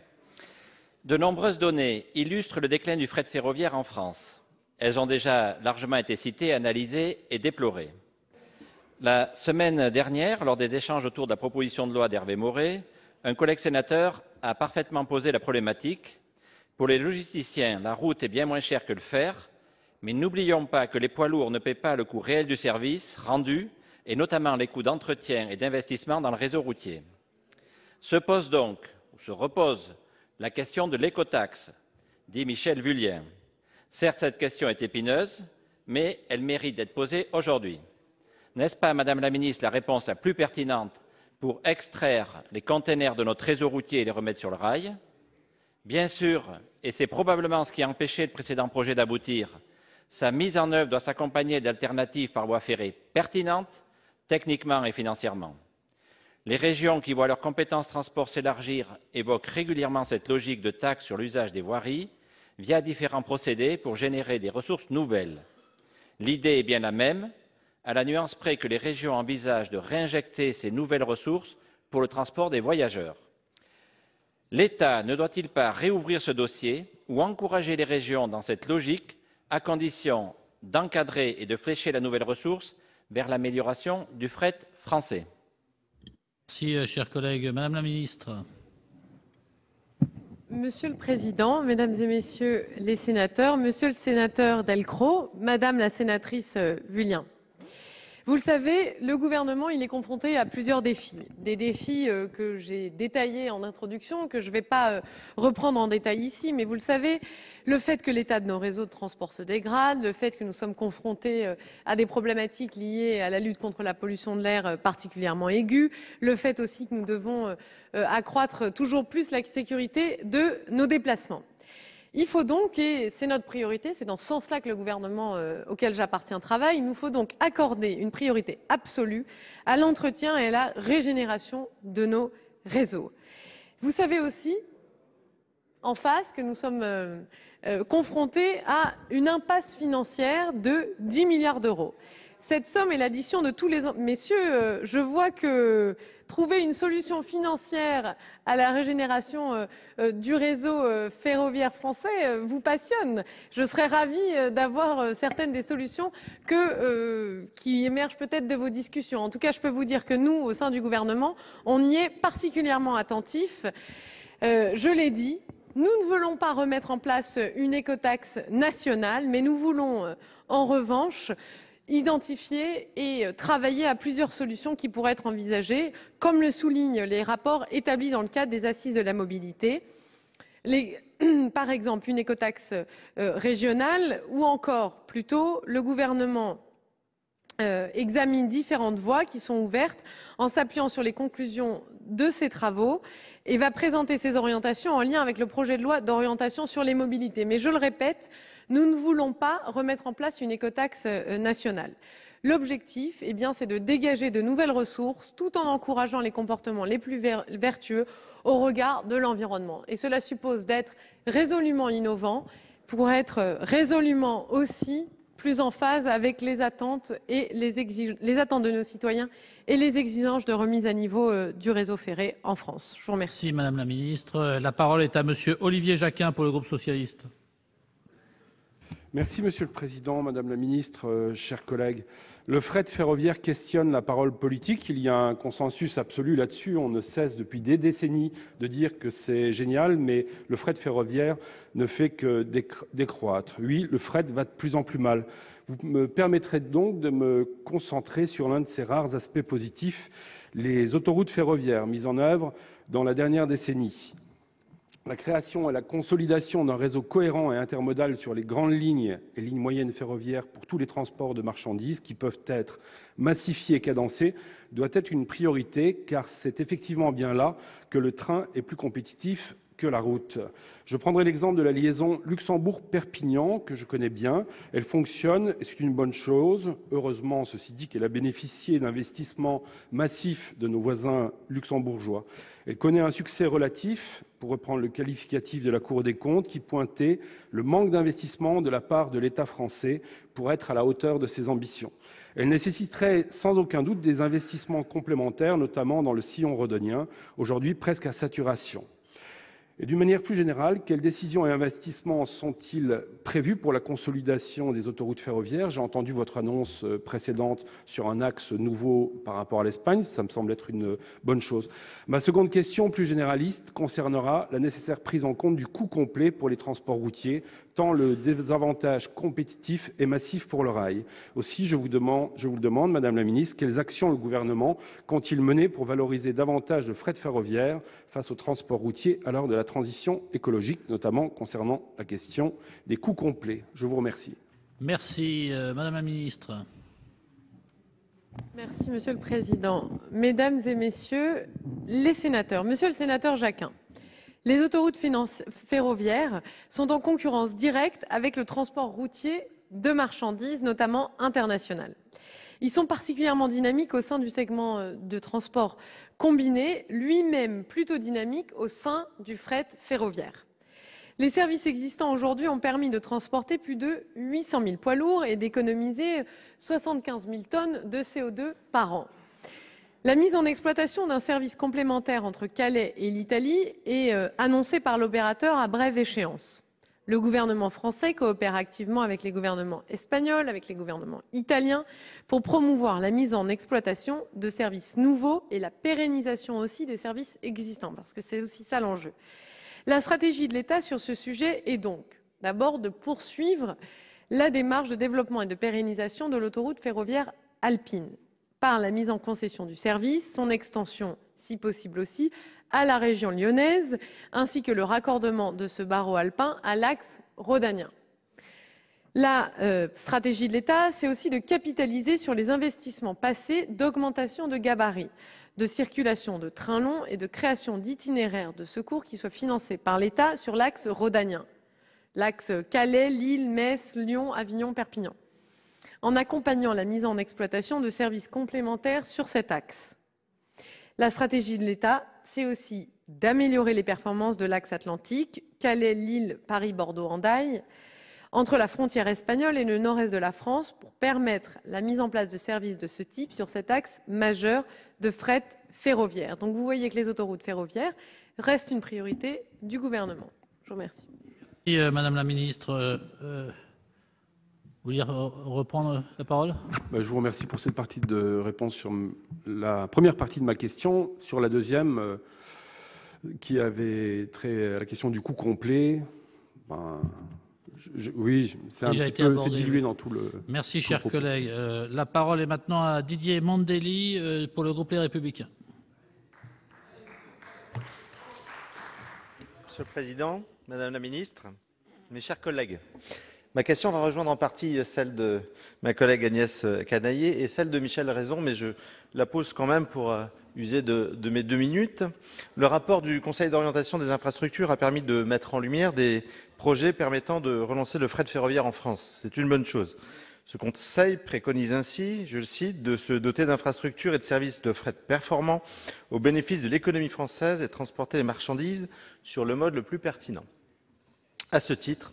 H: De nombreuses données illustrent le déclin du fret ferroviaire en France. Elles ont déjà largement été citées, analysées et déplorées. La semaine dernière, lors des échanges autour de la proposition de loi d'Hervé Maurey, un collègue sénateur a parfaitement posé la problématique. Pour les logisticiens, la route est bien moins chère que le fer, mais n'oublions pas que les poids lourds ne paient pas le coût réel du service rendu, et notamment les coûts d'entretien et d'investissement dans le réseau routier. Se repose la question de l'écotaxe, dit Michèle Vullien. Certes, cette question est épineuse, mais elle mérite d'être posée aujourd'hui. N'est-ce pas, Madame la Ministre, la réponse la plus pertinente pour extraire les containers de notre réseau routier et les remettre sur le rail. Bien sûr, et c'est probablement ce qui a empêché le précédent projet d'aboutir, sa mise en œuvre doit s'accompagner d'alternatives par voie ferrée pertinentes, techniquement et financièrement. Les régions qui voient leurs compétences transport s'élargir évoquent régulièrement cette logique de taxe sur l'usage des voiries via différents procédés pour générer des ressources nouvelles. L'idée est bien la même, à la nuance près que les régions envisagent de réinjecter ces nouvelles ressources pour le transport des voyageurs. L'État ne doit-il pas réouvrir ce dossier ou encourager les régions dans cette logique, à condition d'encadrer et de flécher la nouvelle ressource vers l'amélioration du fret français?
B: Merci, chers collègues. Madame la ministre.
D: Monsieur le Président, Mesdames et Messieurs les sénateurs, Monsieur le sénateur Delcros, Madame la sénatrice Vullien. Vous le savez, le gouvernement il est confronté à plusieurs défis. Des défis que j'ai détaillés en introduction, que je ne vais pas reprendre en détail ici, mais vous le savez, le fait que l'état de nos réseaux de transport se dégrade, le fait que nous sommes confrontés à des problématiques liées à la lutte contre la pollution de l'air particulièrement aiguë, le fait aussi que nous devons accroître toujours plus la sécurité de nos déplacements. Il faut donc, et c'est notre priorité, c'est dans ce sens-là que le gouvernement auquel j'appartiens travaille, il nous faut donc accorder une priorité absolue à l'entretien et à la régénération de nos réseaux. Vous savez aussi, en face, que nous sommes confrontés à une impasse financière de 10 milliards d'euros. Cette somme est l'addition de tous les... Messieurs, je vois que trouver une solution financière à la régénération du réseau ferroviaire français vous passionne. Je serais ravie d'avoir certaines des solutions qui émergent peut-être de vos discussions. En tout cas, je peux vous dire que nous, au sein du gouvernement, on y est particulièrement attentifs. Je l'ai dit, nous ne voulons pas remettre en place une écotaxe nationale, mais nous voulons en revanche identifier et travailler à plusieurs solutions qui pourraient être envisagées, comme le soulignent les rapports établis dans le cadre des assises de la mobilité. Par exemple, une écotaxe régionale ou encore, plutôt, le gouvernement examine différentes voies qui sont ouvertes en s'appuyant sur les conclusions de ces travaux et va présenter ses orientations en lien avec le projet de loi d'orientation sur les mobilités. Mais je le répète, nous ne voulons pas remettre en place une écotaxe nationale. L'objectif, c'est de dégager de nouvelles ressources tout en encourageant les comportements les plus vertueux au regard de l'environnement. Et cela suppose d'être résolument innovant pour être résolument aussi plus en phase avec les attentes et les attentes de nos citoyens et les exigences de remise à niveau du réseau ferré en France. Je vous remercie.
B: Merci Madame la Ministre. La parole est à Monsieur Olivier Jacquin pour le groupe socialiste.
P: Merci Monsieur le Président, Madame la Ministre, chers collègues. Le fret ferroviaire questionne la parole politique. Il y a un consensus absolu là-dessus. On ne cesse depuis des décennies de dire que c'est génial, mais le fret ferroviaire ne fait que décroître. Oui, le fret va de plus en plus mal. Vous me permettrez donc de me concentrer sur l'un de ces rares aspects positifs, les autoroutes ferroviaires mises en œuvre dans la dernière décennie. La création et la consolidation d'un réseau cohérent et intermodal sur les grandes lignes et lignes moyennes ferroviaires pour tous les transports de marchandises qui peuvent être massifiés et cadencés doit être une priorité, car c'est effectivement bien là que le train est plus compétitif que la route. Je prendrai l'exemple de la liaison Luxembourg-Perpignan, que je connais bien. Elle fonctionne et c'est une bonne chose. Heureusement, ceci dit, qu'elle a bénéficié d'investissements massifs de nos voisins luxembourgeois. Elle connaît un succès relatif, pour reprendre le qualificatif de la Cour des comptes, qui pointait le manque d'investissement de la part de l'État français pour être à la hauteur de ses ambitions. Elle nécessiterait sans aucun doute des investissements complémentaires, notamment dans le sillon rhodanien, aujourd'hui presque à saturation. Et d'une manière plus générale, quelles décisions et investissements sont-ils prévus pour la consolidation des autoroutes ferroviaires? J'ai entendu votre annonce précédente sur un axe nouveau par rapport à l'Espagne. Ça me semble être une bonne chose. Ma seconde question, plus généraliste, concernera la nécessaire prise en compte du coût complet pour les transports routiers, tant le désavantage compétitif est massif pour le rail. Aussi, je vous le demande, Madame la Ministre, quelles actions le gouvernement compte-t-il mener pour valoriser davantage le fret ferroviaire face au transport routier à l'heure de la transition écologique, notamment concernant la question des coûts complets. Je vous remercie.
B: Merci. Madame la Ministre.
D: Merci, Monsieur le Président. Mesdames et Messieurs les sénateurs, Monsieur le sénateur Jacquin, les autoroutes ferroviaires sont en concurrence directe avec le transport routier de marchandises, notamment international. Ils sont particulièrement dynamiques au sein du segment de transport combiné, lui-même plutôt dynamique au sein du fret ferroviaire. Les services existants aujourd'hui ont permis de transporter plus de 800 000 poids lourds et d'économiser 75 000 tonnes de CO2 par an. La mise en exploitation d'un service complémentaire entre Calais et l'Italie est annoncée par l'opérateur à brève échéance. Le gouvernement français coopère activement avec les gouvernements espagnols, avec les gouvernements italiens, pour promouvoir la mise en exploitation de services nouveaux et la pérennisation aussi des services existants, parce que c'est aussi ça l'enjeu. La stratégie de l'État sur ce sujet est donc d'abord de poursuivre la démarche de développement et de pérennisation de l'autoroute ferroviaire alpine par la mise en concession du service, son extension, si possible aussi, à la région lyonnaise, ainsi que le raccordement de ce barreau alpin à l'axe rhodanien. La stratégie de l'État, c'est aussi de capitaliser sur les investissements passés d'augmentation de gabarit, de circulation de trains longs et de création d'itinéraires de secours qui soient financés par l'État sur l'axe rhodanien, l'axe Calais, Lille, Metz, Lyon, Avignon, Perpignan, en accompagnant la mise en exploitation de services complémentaires sur cet axe. La stratégie de l'État, c'est aussi d'améliorer les performances de l'axe atlantique, Calais, Lille, Paris, Bordeaux, Hendaye, entre la frontière espagnole et le nord-est de la France pour permettre la mise en place de services de ce type sur cet axe majeur de fret ferroviaire. Donc vous voyez que les autoroutes ferroviaires restent une priorité du gouvernement. Je vous remercie.
B: Merci, Madame la Ministre. Vous voulez reprendre la parole ?
P: Je vous remercie pour cette partie de réponse sur la première partie de ma question. Sur la deuxième, qui avait trait à la question du coût complet, oui, c'est un petit peu dilué dans tout le...
B: Merci, chers collègues. La parole est maintenant à Didier Mandelli pour le groupe Les Républicains.
Q: Monsieur le Président, Madame la Ministre, mes chers collègues, ma question va rejoindre en partie celle de ma collègue Agnès Canayer et celle de Michel Raison, mais je la pose quand même pour user de mes 2 minutes. Le rapport du Conseil d'orientation des infrastructures a permis de mettre en lumière des projets permettant de relancer le fret ferroviaire en France. C'est une bonne chose. Ce Conseil préconise ainsi, je le cite, de se doter d'infrastructures et de services de fret performants au bénéfice de l'économie française et de transporter les marchandises sur le mode le plus pertinent. À ce titre,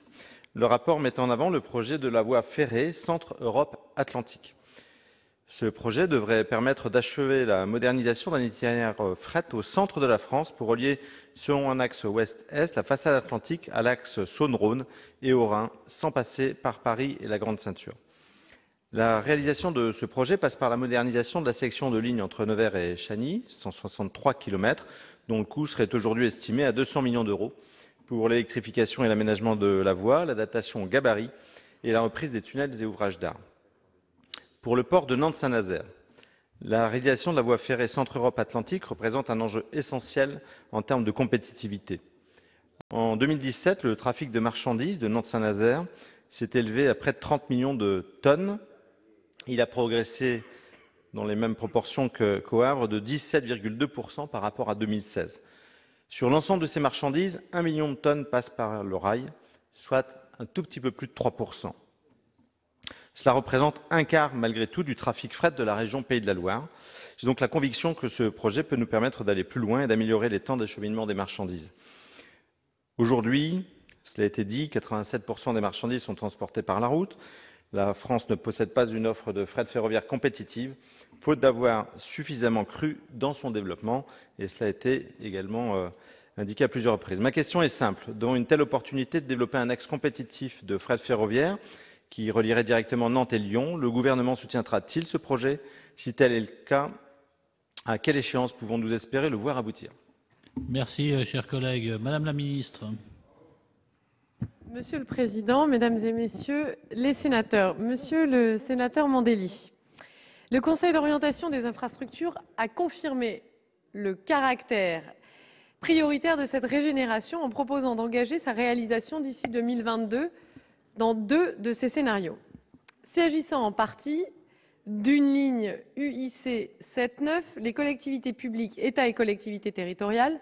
Q: le rapport met en avant le projet de la voie ferrée Centre-Europe Atlantique. Ce projet devrait permettre d'achever la modernisation d'un itinéraire fret au centre de la France pour relier, selon un axe ouest-est, la façade atlantique à l'axe Saône-Rhône et au Rhin, sans passer par Paris et la Grande Ceinture. La réalisation de ce projet passe par la modernisation de la section de ligne entre Nevers et Chagny, 163 km, dont le coût serait aujourd'hui estimé à 200 millions d'euros, pour l'électrification et l'aménagement de la voie, l'adaptation au gabarit et la reprise des tunnels et ouvrages d'art. Pour le port de Nantes-Saint-Nazaire, la réalisation de la voie ferrée Centre-Europe Atlantique représente un enjeu essentiel en termes de compétitivité. En 2017, le trafic de marchandises de Nantes-Saint-Nazaire s'est élevé à près de 30 millions de tonnes. Il a progressé dans les mêmes proportions qu'au Havre de 17,2% par rapport à 2016. Sur l'ensemble de ces marchandises, 1 million de tonnes passent par le rail, soit un tout petit peu plus de 3%. Cela représente un quart, malgré tout, du trafic fret de la région Pays de la Loire. J'ai donc la conviction que ce projet peut nous permettre d'aller plus loin et d'améliorer les temps d'acheminement des marchandises. Aujourd'hui, cela a été dit, 87% des marchandises sont transportées par la route. La France ne possède pas une offre de fret ferroviaire compétitive, faute d'avoir suffisamment cru dans son développement, et cela a été également indiqué à plusieurs reprises. Ma question est simple. Devant une telle opportunité de développer un axe compétitif de fret ferroviaire qui relierait directement Nantes et Lyon, le gouvernement soutiendra-t-il ce projet? Si tel est le cas, à quelle échéance pouvons-nous espérer le voir aboutir?
B: Merci, chers collègues. Madame la Ministre.
D: Monsieur le Président, Mesdames et Messieurs les sénateurs, Monsieur le sénateur Mandelli, le Conseil d'orientation des infrastructures a confirmé le caractère prioritaire de cette régénération en proposant d'engager sa réalisation d'ici 2022 dans 2 de ces scénarios. S'agissant en partie d'une ligne UIC 79, les collectivités publiques, État et collectivités territoriales,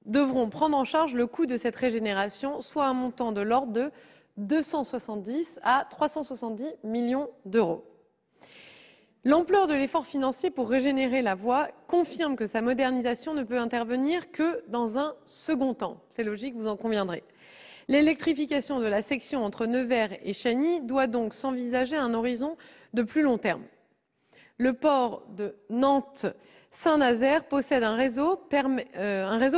D: devront prendre en charge le coût de cette régénération, soit un montant de l'ordre de 270 à 370 millions d'euros. L'ampleur de l'effort financier pour régénérer la voie confirme que sa modernisation ne peut intervenir que dans un second temps. C'est logique, vous en conviendrez. L'électrification de la section entre Nevers et Chagny doit donc s'envisager à un horizon de plus long terme. Le port de Nantes-Saint-Nazaire possède un réseau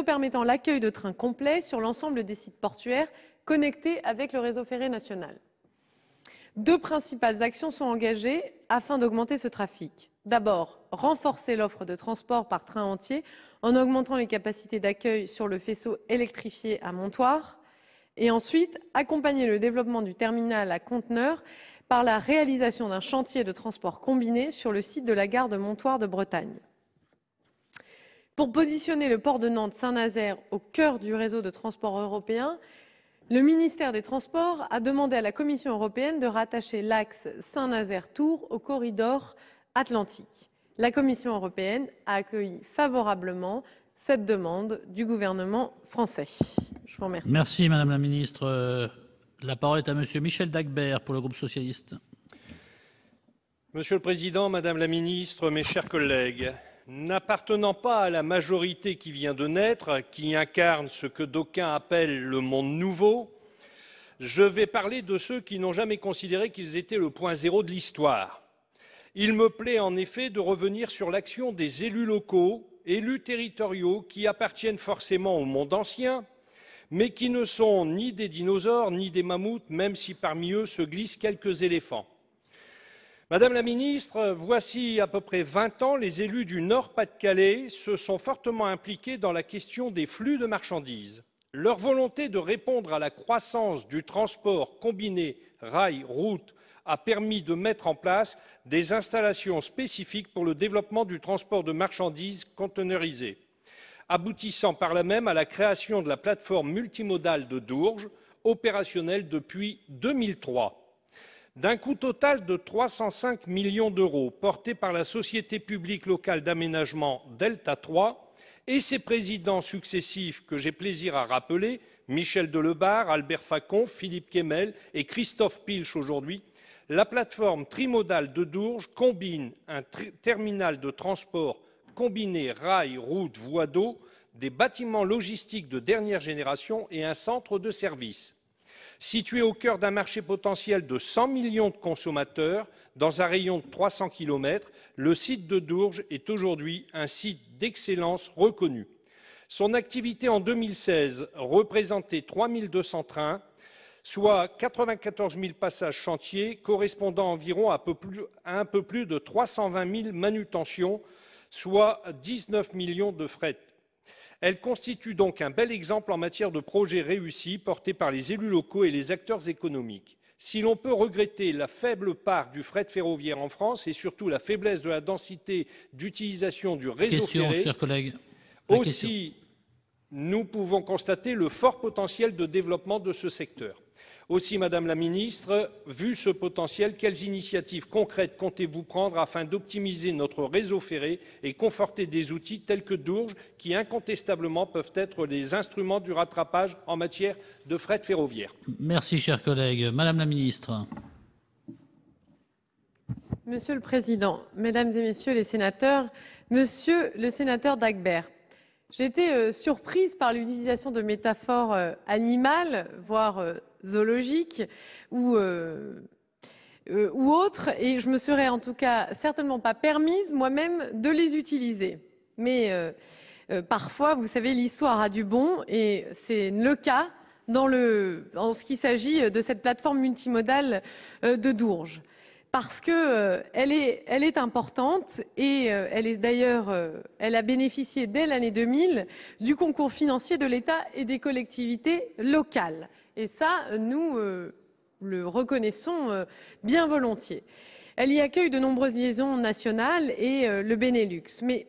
D: permettant l'accueil de trains complets sur l'ensemble des sites portuaires connectés avec le réseau ferré national. Deux principales actions sont engagées afin d'augmenter ce trafic. D'abord, renforcer l'offre de transport par train entier en augmentant les capacités d'accueil sur le faisceau électrifié à Montoire. Et ensuite, accompagner le développement du terminal à conteneurs par la réalisation d'un chantier de transport combiné sur le site de la gare de Montoire de Bretagne. Pour positionner le port de Nantes-Saint-Nazaire au cœur du réseau de transport européen, le ministère des Transports a demandé à la Commission européenne de rattacher l'axe Saint-Nazaire-Tours au corridor atlantique. La Commission européenne a accueilli favorablement cette demande du gouvernement français. Je vous remercie.
B: Merci Madame la Ministre. La parole est à Monsieur Michel Dagbert pour le groupe socialiste.
M: Monsieur le Président, Madame la Ministre, mes chers collègues, n'appartenant pas à la majorité qui vient de naître, qui incarne ce que d'aucuns appellent le monde nouveau, je vais parler de ceux qui n'ont jamais considéré qu'ils étaient le point zéro de l'histoire. Il me plaît en effet de revenir sur l'action des élus locaux, élus territoriaux qui appartiennent forcément au monde ancien, mais qui ne sont ni des dinosaures ni des mammouths, même si parmi eux se glissent quelques éléphants. Madame la Ministre, voici à peu près 20 ans, les élus du Nord-Pas-de-Calais se sont fortement impliqués dans la question des flux de marchandises. Leur volonté de répondre à la croissance du transport combiné rail-route a permis de mettre en place des installations spécifiques pour le développement du transport de marchandises conteneurisées, aboutissant par là même à la création de la plateforme multimodale de Dourges, opérationnelle depuis 2003. D'un coût total de 305 millions d'euros, porté par la société publique locale d'aménagement Delta 3 et ses présidents successifs que j'ai plaisir à rappeler, Michel Delebarre, Albert Facon, Philippe Kemmel et Christophe Pilch aujourd'hui, la plateforme trimodale de Dourges combine un terminal de transport combiné rail, route, voie d'eau, des bâtiments logistiques de dernière génération et un centre de services. Situé au cœur d'un marché potentiel de 100 millions de consommateurs, dans un rayon de 300 km, le site de Dourges est aujourd'hui un site d'excellence reconnu. Son activité en 2016 représentait 3 200 trains, soit 94 000 passages chantiers, correspondant environ à un peu plus de 320 000 manutentions, soit 19 millions de fret. Elle constitue donc un bel exemple en matière de projets réussis portés par les élus locaux et les acteurs économiques. Si l'on peut regretter la faible part du fret ferroviaire en France et surtout la faiblesse de la densité d'utilisation du réseau ferré, aussi nous pouvons constater le fort potentiel de développement de ce secteur. Aussi, Madame la Ministre, vu ce potentiel, quelles initiatives concrètes comptez-vous prendre afin d'optimiser notre réseau ferré et conforter des outils tels que Dourges, qui incontestablement peuvent être les instruments du rattrapage en matière de fret ferroviaire?
B: Merci, chers collègues. Madame la Ministre.
D: Monsieur le Président, Mesdames et Messieurs les sénateurs, Monsieur le sénateur Dagbert, j'ai été surprise par l'utilisation de métaphores animales, voire zoologiques ou autres, et je me serais en tout cas certainement pas permise moi-même de les utiliser. Mais parfois, vous savez, l'histoire a du bon, et c'est le cas en ce qui s'agit de cette plateforme multimodale de Dourges. Parce qu'elle est importante et elle a bénéficié dès l'année 2000 du concours financier de l'État et des collectivités locales. Et ça, nous le reconnaissons bien volontiers. Elle y accueille de nombreuses liaisons nationales et le Benelux. Mais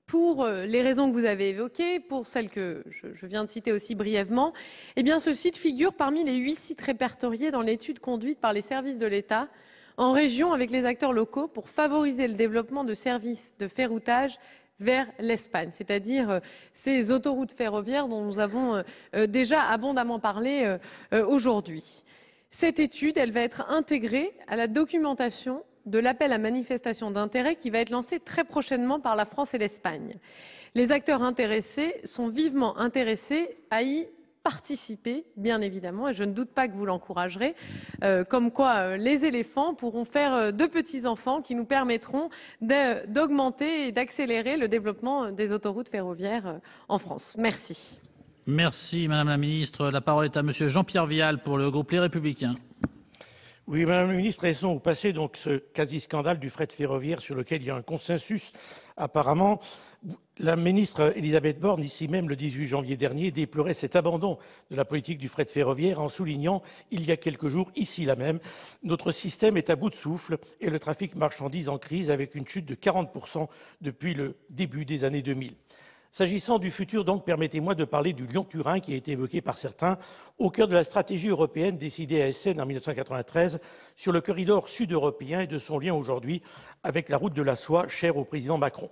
D: pour les raisons que vous avez évoquées, pour celles que je viens de citer aussi brièvement, eh bien, ce site figure parmi les 8 sites répertoriés dans l'étude conduite par les services de l'État en région avec les acteurs locaux pour favoriser le développement de services de ferroutage vers l'Espagne, c'est-à-dire ces autoroutes ferroviaires dont nous avons déjà abondamment parlé aujourd'hui. Cette étude, elle va être intégrée à la documentation de l'appel à manifestation d'intérêt qui va être lancé très prochainement par la France et l'Espagne. Les acteurs intéressés sont vivement intéressés à y participer, bien évidemment, et je ne doute pas que vous l'encouragerez, comme quoi les éléphants pourront faire de petits-enfants qui nous permettront d'augmenter et d'accélérer le développement des autoroutes ferroviaires en France. Merci.
B: Merci Madame la Ministre. La parole est à Monsieur Jean-Pierre Vial pour le groupe Les Républicains.
R: Oui, Madame la Ministre, laissons au passé donc ce quasi-scandale du fret ferroviaire sur lequel il y a un consensus apparemment. La ministre Elisabeth Borne, ici même le 18 janvier dernier, déplorait cet abandon de la politique du fret ferroviaire en soulignant, il y a quelques jours, ici là même, notre système est à bout de souffle et le trafic marchandises en crise avec une chute de 40% depuis le début des années 2000. S'agissant du futur, donc, permettez-moi de parler du Lyon-Turin qui a été évoqué par certains, au cœur de la stratégie européenne décidée à Essen en 1993 sur le corridor sud-européen et de son lien aujourd'hui avec la route de la soie chère au président Macron.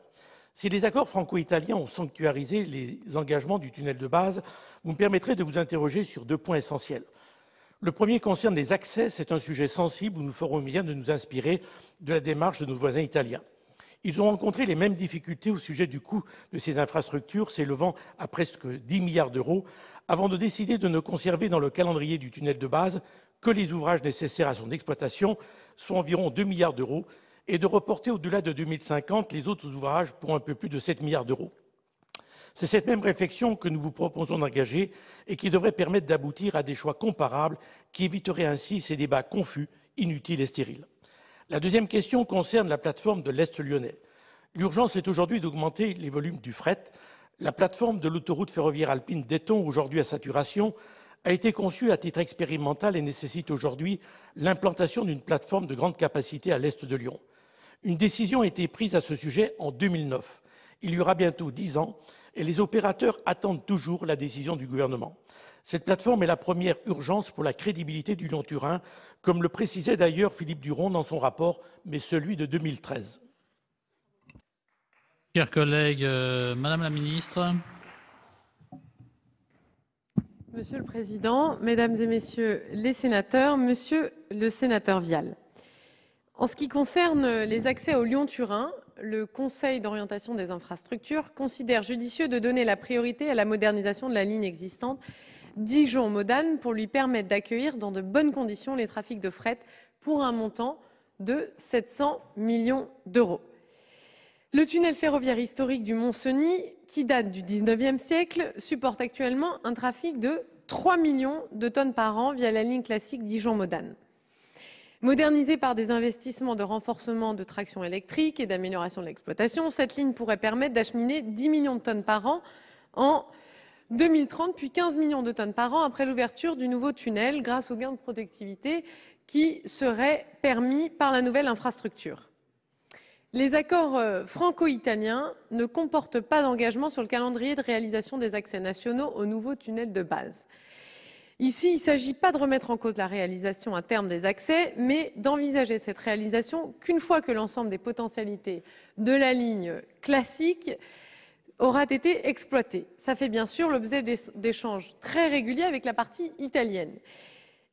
R: Si les accords franco-italiens ont sanctuarisé les engagements du tunnel de base, vous me permettrez de vous interroger sur 2 points essentiels. Le premier concerne les accès. C'est un sujet sensible où nous ferons bien de nous inspirer de la démarche de nos voisins italiens. Ils ont rencontré les mêmes difficultés au sujet du coût de ces infrastructures, s'élevant à presque 10 milliards d'euros, avant de décider de ne conserver dans le calendrier du tunnel de base que les ouvrages nécessaires à son exploitation, soit environ 2 milliards d'euros, et de reporter au-delà de 2050 les autres ouvrages pour un peu plus de 7 milliards d'euros. C'est cette même réflexion que nous vous proposons d'engager et qui devrait permettre d'aboutir à des choix comparables qui éviteraient ainsi ces débats confus, inutiles et stériles. La deuxième question concerne la plateforme de l'Est lyonnais. L'urgence est aujourd'hui d'augmenter les volumes du fret. La plateforme de l'autoroute ferroviaire alpine d'Eton, aujourd'hui à saturation, a été conçue à titre expérimental et nécessite aujourd'hui l'implantation d'une plateforme de grande capacité à l'Est de Lyon. Une décision a été prise à ce sujet en 2009. Il y aura bientôt 10 ans et les opérateurs attendent toujours la décision du gouvernement. Cette plateforme est la première urgence pour la crédibilité du Lyon-Turin, comme le précisait d'ailleurs Philippe Duron dans son rapport, mais celui de 2013.
B: Chers collègues, Madame la Ministre.
D: Monsieur le Président, Mesdames et Messieurs les sénateurs, Monsieur le sénateur Vial. En ce qui concerne les accès au Lyon-Turin, le Conseil d'orientation des infrastructures considère judicieux de donner la priorité à la modernisation de la ligne existante Dijon-Modane pour lui permettre d'accueillir dans de bonnes conditions les trafics de fret pour un montant de 700 millions d'euros. Le tunnel ferroviaire historique du Mont-Cenis, qui date du 19e siècle, supporte actuellement un trafic de 3 millions de tonnes par an via la ligne classique Dijon-Modane. Modernisée par des investissements de renforcement de traction électrique et d'amélioration de l'exploitation, cette ligne pourrait permettre d'acheminer 10 millions de tonnes par an en 2030, puis 15 millions de tonnes par an après l'ouverture du nouveau tunnel grâce aux gains de productivité qui seraient permis par la nouvelle infrastructure. Les accords franco-italiens ne comportent pas d'engagement sur le calendrier de réalisation des accès nationaux au nouveau tunnel de base. Ici, il ne s'agit pas de remettre en cause la réalisation à terme des accès, mais d'envisager cette réalisation qu'une fois que l'ensemble des potentialités de la ligne classique aura été exploité. Ça fait bien sûr l'objet d'échanges très réguliers avec la partie italienne.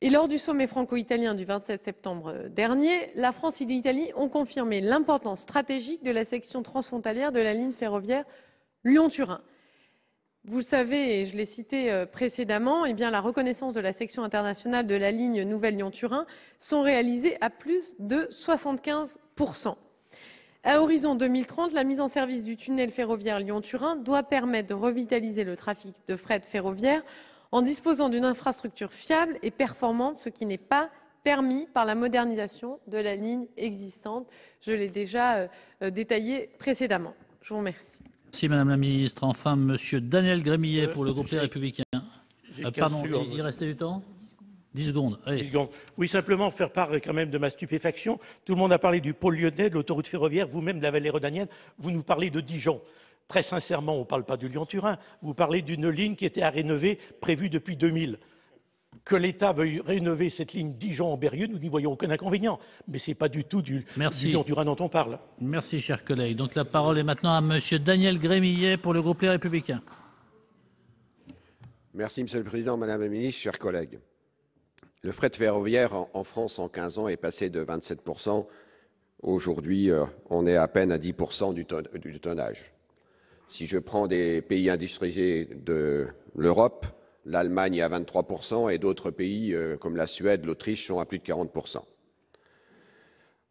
D: Et lors du sommet franco-italien du 27 septembre dernier, la France et l'Italie ont confirmé l'importance stratégique de la section transfrontalière de la ligne ferroviaire Lyon-Turin. Vous le savez, et je l'ai cité précédemment, eh bien, la reconnaissance de la section internationale de la ligne Nouvelle Lyon-Turin sont réalisées à plus de 75%. À horizon 2030, la mise en service du tunnel ferroviaire Lyon-Turin doit permettre de revitaliser le trafic de fret ferroviaire en disposant d'une infrastructure fiable et performante, ce qui n'est pas permis par la modernisation de la ligne existante. Je l'ai déjà détaillé précédemment. Je vous remercie.
B: Merci Madame la Ministre. Enfin, Monsieur Daniel Grémillet pour le groupe Les Républicains. Pardon, il restait du temps ? 10 secondes. Allez.
R: 10 secondes. Oui, simplement faire part quand même de ma stupéfaction. Tout le monde a parlé du pôle lyonnais, de l'autoroute ferroviaire, vous-même de la vallée rhodanienne. Vous nous parlez de Dijon. Très sincèrement, on ne parle pas du Lyon-Turin. Vous parlez d'une ligne qui était à rénover, prévue depuis 2000. Que l'État veuille rénover cette ligne Dijon-Ambérieu, nous n'y voyons aucun inconvénient. Mais ce n'est pas du tout du Lyon-Turin dont on parle.
B: Merci, cher collègue. Donc la parole est maintenant à monsieur Daniel Grémillet pour le groupe Les Républicains.
S: Merci, Monsieur le Président, Madame la Ministre, chers collègues. Le fret ferroviaire en France en 15 ans est passé de 27%. Aujourd'hui, on est à peine à 10% du tonnage. Si je prends des pays industrialisés de l'Europe, l'Allemagne est à 23% et d'autres pays comme la Suède, l'Autriche sont à plus de 40%.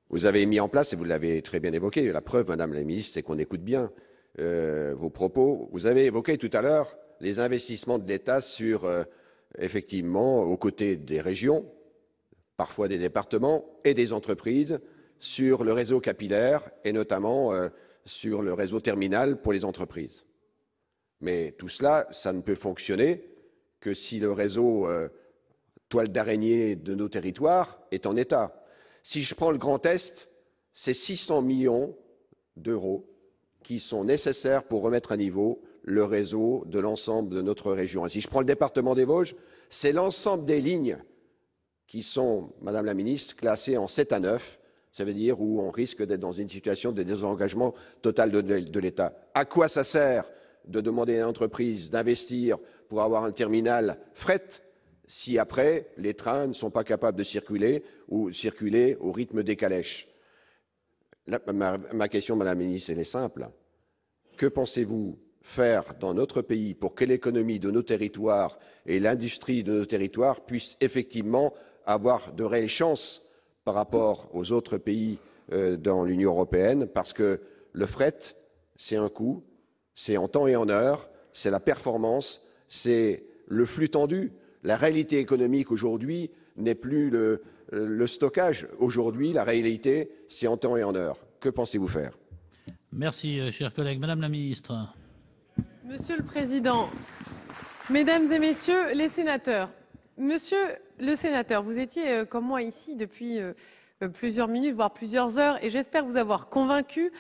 S: Vous avez mis en place, et vous l'avez très bien évoqué, la preuve, Madame la Ministre, c'est qu'on écoute bien vos propos. Vous avez évoqué tout à l'heure les investissements de l'État sur, effectivement, aux côtés des régions, parfois des départements et des entreprises, sur le réseau capillaire et notamment sur le réseau terminal pour les entreprises. Mais tout cela, ça ne peut fonctionner que si le réseau toile d'araignée de nos territoires est en état. Si je prends le Grand Est, c'est 600 millions d'euros qui sont nécessaires pour remettre à niveau le réseau de l'ensemble de notre région. Et si je prends le département des Vosges, c'est l'ensemble des lignes qui sont, Madame la Ministre, classées en 7 à 9. Ça veut dire où on risque d'être dans une situation de désengagement total de l'État. À quoi ça sert de demander à une entreprise d'investir pour avoir un terminal fret si après les trains ne sont pas capables de circuler ou circuler au rythme des calèches? Ma question, Madame la Ministre, elle est simple. Que pensez-vous faire dans notre pays pour que l'économie de nos territoires et l'industrie de nos territoires puissent effectivement avoir de réelles chances par rapport aux autres pays dans l'Union européenne, parce que le fret, c'est un coût, c'est en temps et en heure, c'est la performance, c'est le flux tendu. La réalité économique aujourd'hui n'est plus le stockage. Aujourd'hui, la réalité, c'est en temps et en heure. Que pensez-vous faire?
B: Merci, chers collègues. Madame la Ministre.
D: Monsieur le Président, Mesdames et Messieurs les sénateurs, Monsieur le sénateur, vous étiez comme moi ici depuis plusieurs minutes, voire plusieurs heures, et j'espère vous avoir convaincu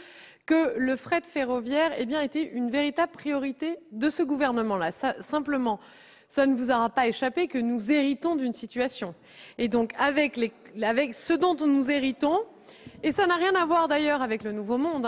D: que le fret ferroviaire était une véritable priorité de ce gouvernement-là. Simplement, ça ne vous aura pas échappé que nous héritons d'une situation. Et donc, avec ce dont nous héritons, et ça n'a rien à voir d'ailleurs avec le nouveau monde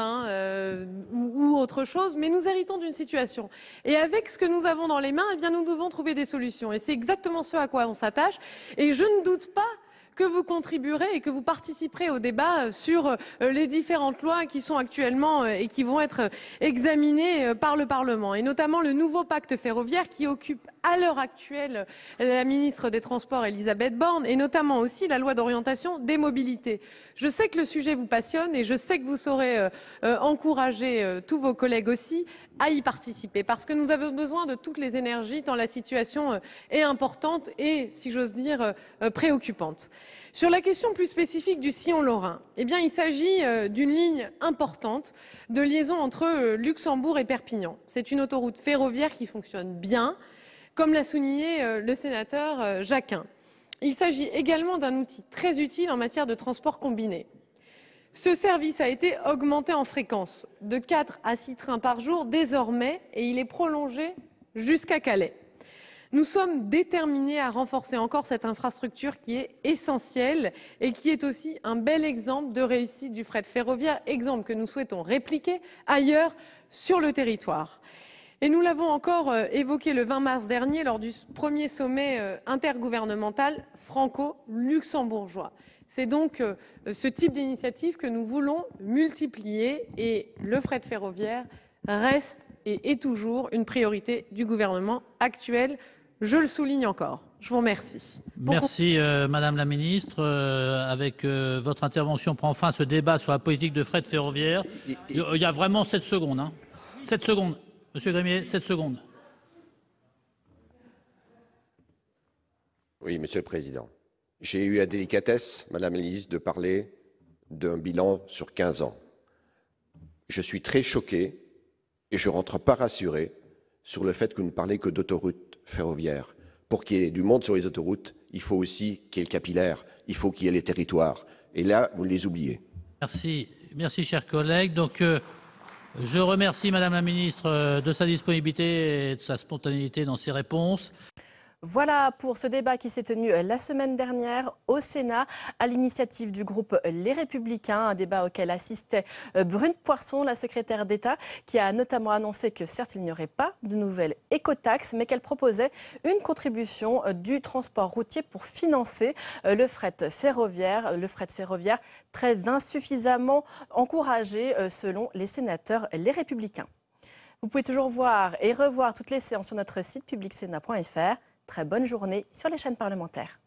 D: ou autre chose, mais nous héritons d'une situation. Et avec ce que nous avons dans les mains, nous devons trouver des solutions. Et c'est exactement ce à quoi on s'attache. Et je ne doute pas que vous contribuerez et que vous participerez au débat sur les différentes lois qui sont actuellement et qui vont être examinées par le Parlement, et notamment le nouveau pacte ferroviaire qui occupe à l'heure actuelle la ministre des Transports Elisabeth Borne, et notamment aussi la loi d'orientation des mobilités. Je sais que le sujet vous passionne et je sais que vous saurez encourager tous vos collègues aussi à y participer, parce que nous avons besoin de toutes les énergies tant la situation est importante et, si j'ose dire, préoccupante. Sur la question plus spécifique du sillon lorrain, il s'agit d'une ligne importante de liaison entre Luxembourg et Perpignan. C'est une autoroute ferroviaire qui fonctionne bien, comme l'a souligné le sénateur Jacquin. Il s'agit également d'un outil très utile en matière de transport combiné. Ce service a été augmenté en fréquence de 4 à 6 trains par jour désormais, et il est prolongé jusqu'à Calais. Nous sommes déterminés à renforcer encore cette infrastructure qui est essentielle et qui est aussi un bel exemple de réussite du fret ferroviaire, exemple que nous souhaitons répliquer ailleurs sur le territoire. Et nous l'avons encore évoqué le 20 mars dernier lors du premier sommet intergouvernemental franco-luxembourgeois. C'est donc ce type d'initiative que nous voulons multiplier, et le fret ferroviaire reste et est toujours une priorité du gouvernement actuel. Je le souligne encore. Je vous remercie.
B: Merci, Madame la Ministre. Avec votre intervention prend fin ce débat sur la politique de fret ferroviaire. Il y a vraiment 7 secondes. 7 secondes. Monsieur Grémier, 7 secondes.
S: Oui, Monsieur le Président. J'ai eu la délicatesse, Madame la Ministre, de parler d'un bilan sur 15 ans. Je suis très choqué et je ne rentre pas rassuré sur le fait que vous ne parlez que d'autoroutes ferroviaires. Pour qu'il y ait du monde sur les autoroutes, il faut aussi qu'il y ait le capillaire, il faut qu'il y ait les territoires. Et là, vous les oubliez.
B: Merci, chers collègues. Donc, je remercie Madame la Ministre de sa disponibilité et de sa spontanéité dans ses réponses.
A: Voilà pour ce débat qui s'est tenu la semaine dernière au Sénat à l'initiative du groupe Les Républicains, un débat auquel assistait Brune Poirson, la secrétaire d'État, qui a notamment annoncé que certes il n'y aurait pas de nouvelle écotaxe, mais qu'elle proposait une contribution du transport routier pour financer le fret ferroviaire très insuffisamment encouragé selon les sénateurs Les Républicains. Vous pouvez toujours voir et revoir toutes les séances sur notre site publicsena.fr. Très bonne journée sur les chaînes parlementaires.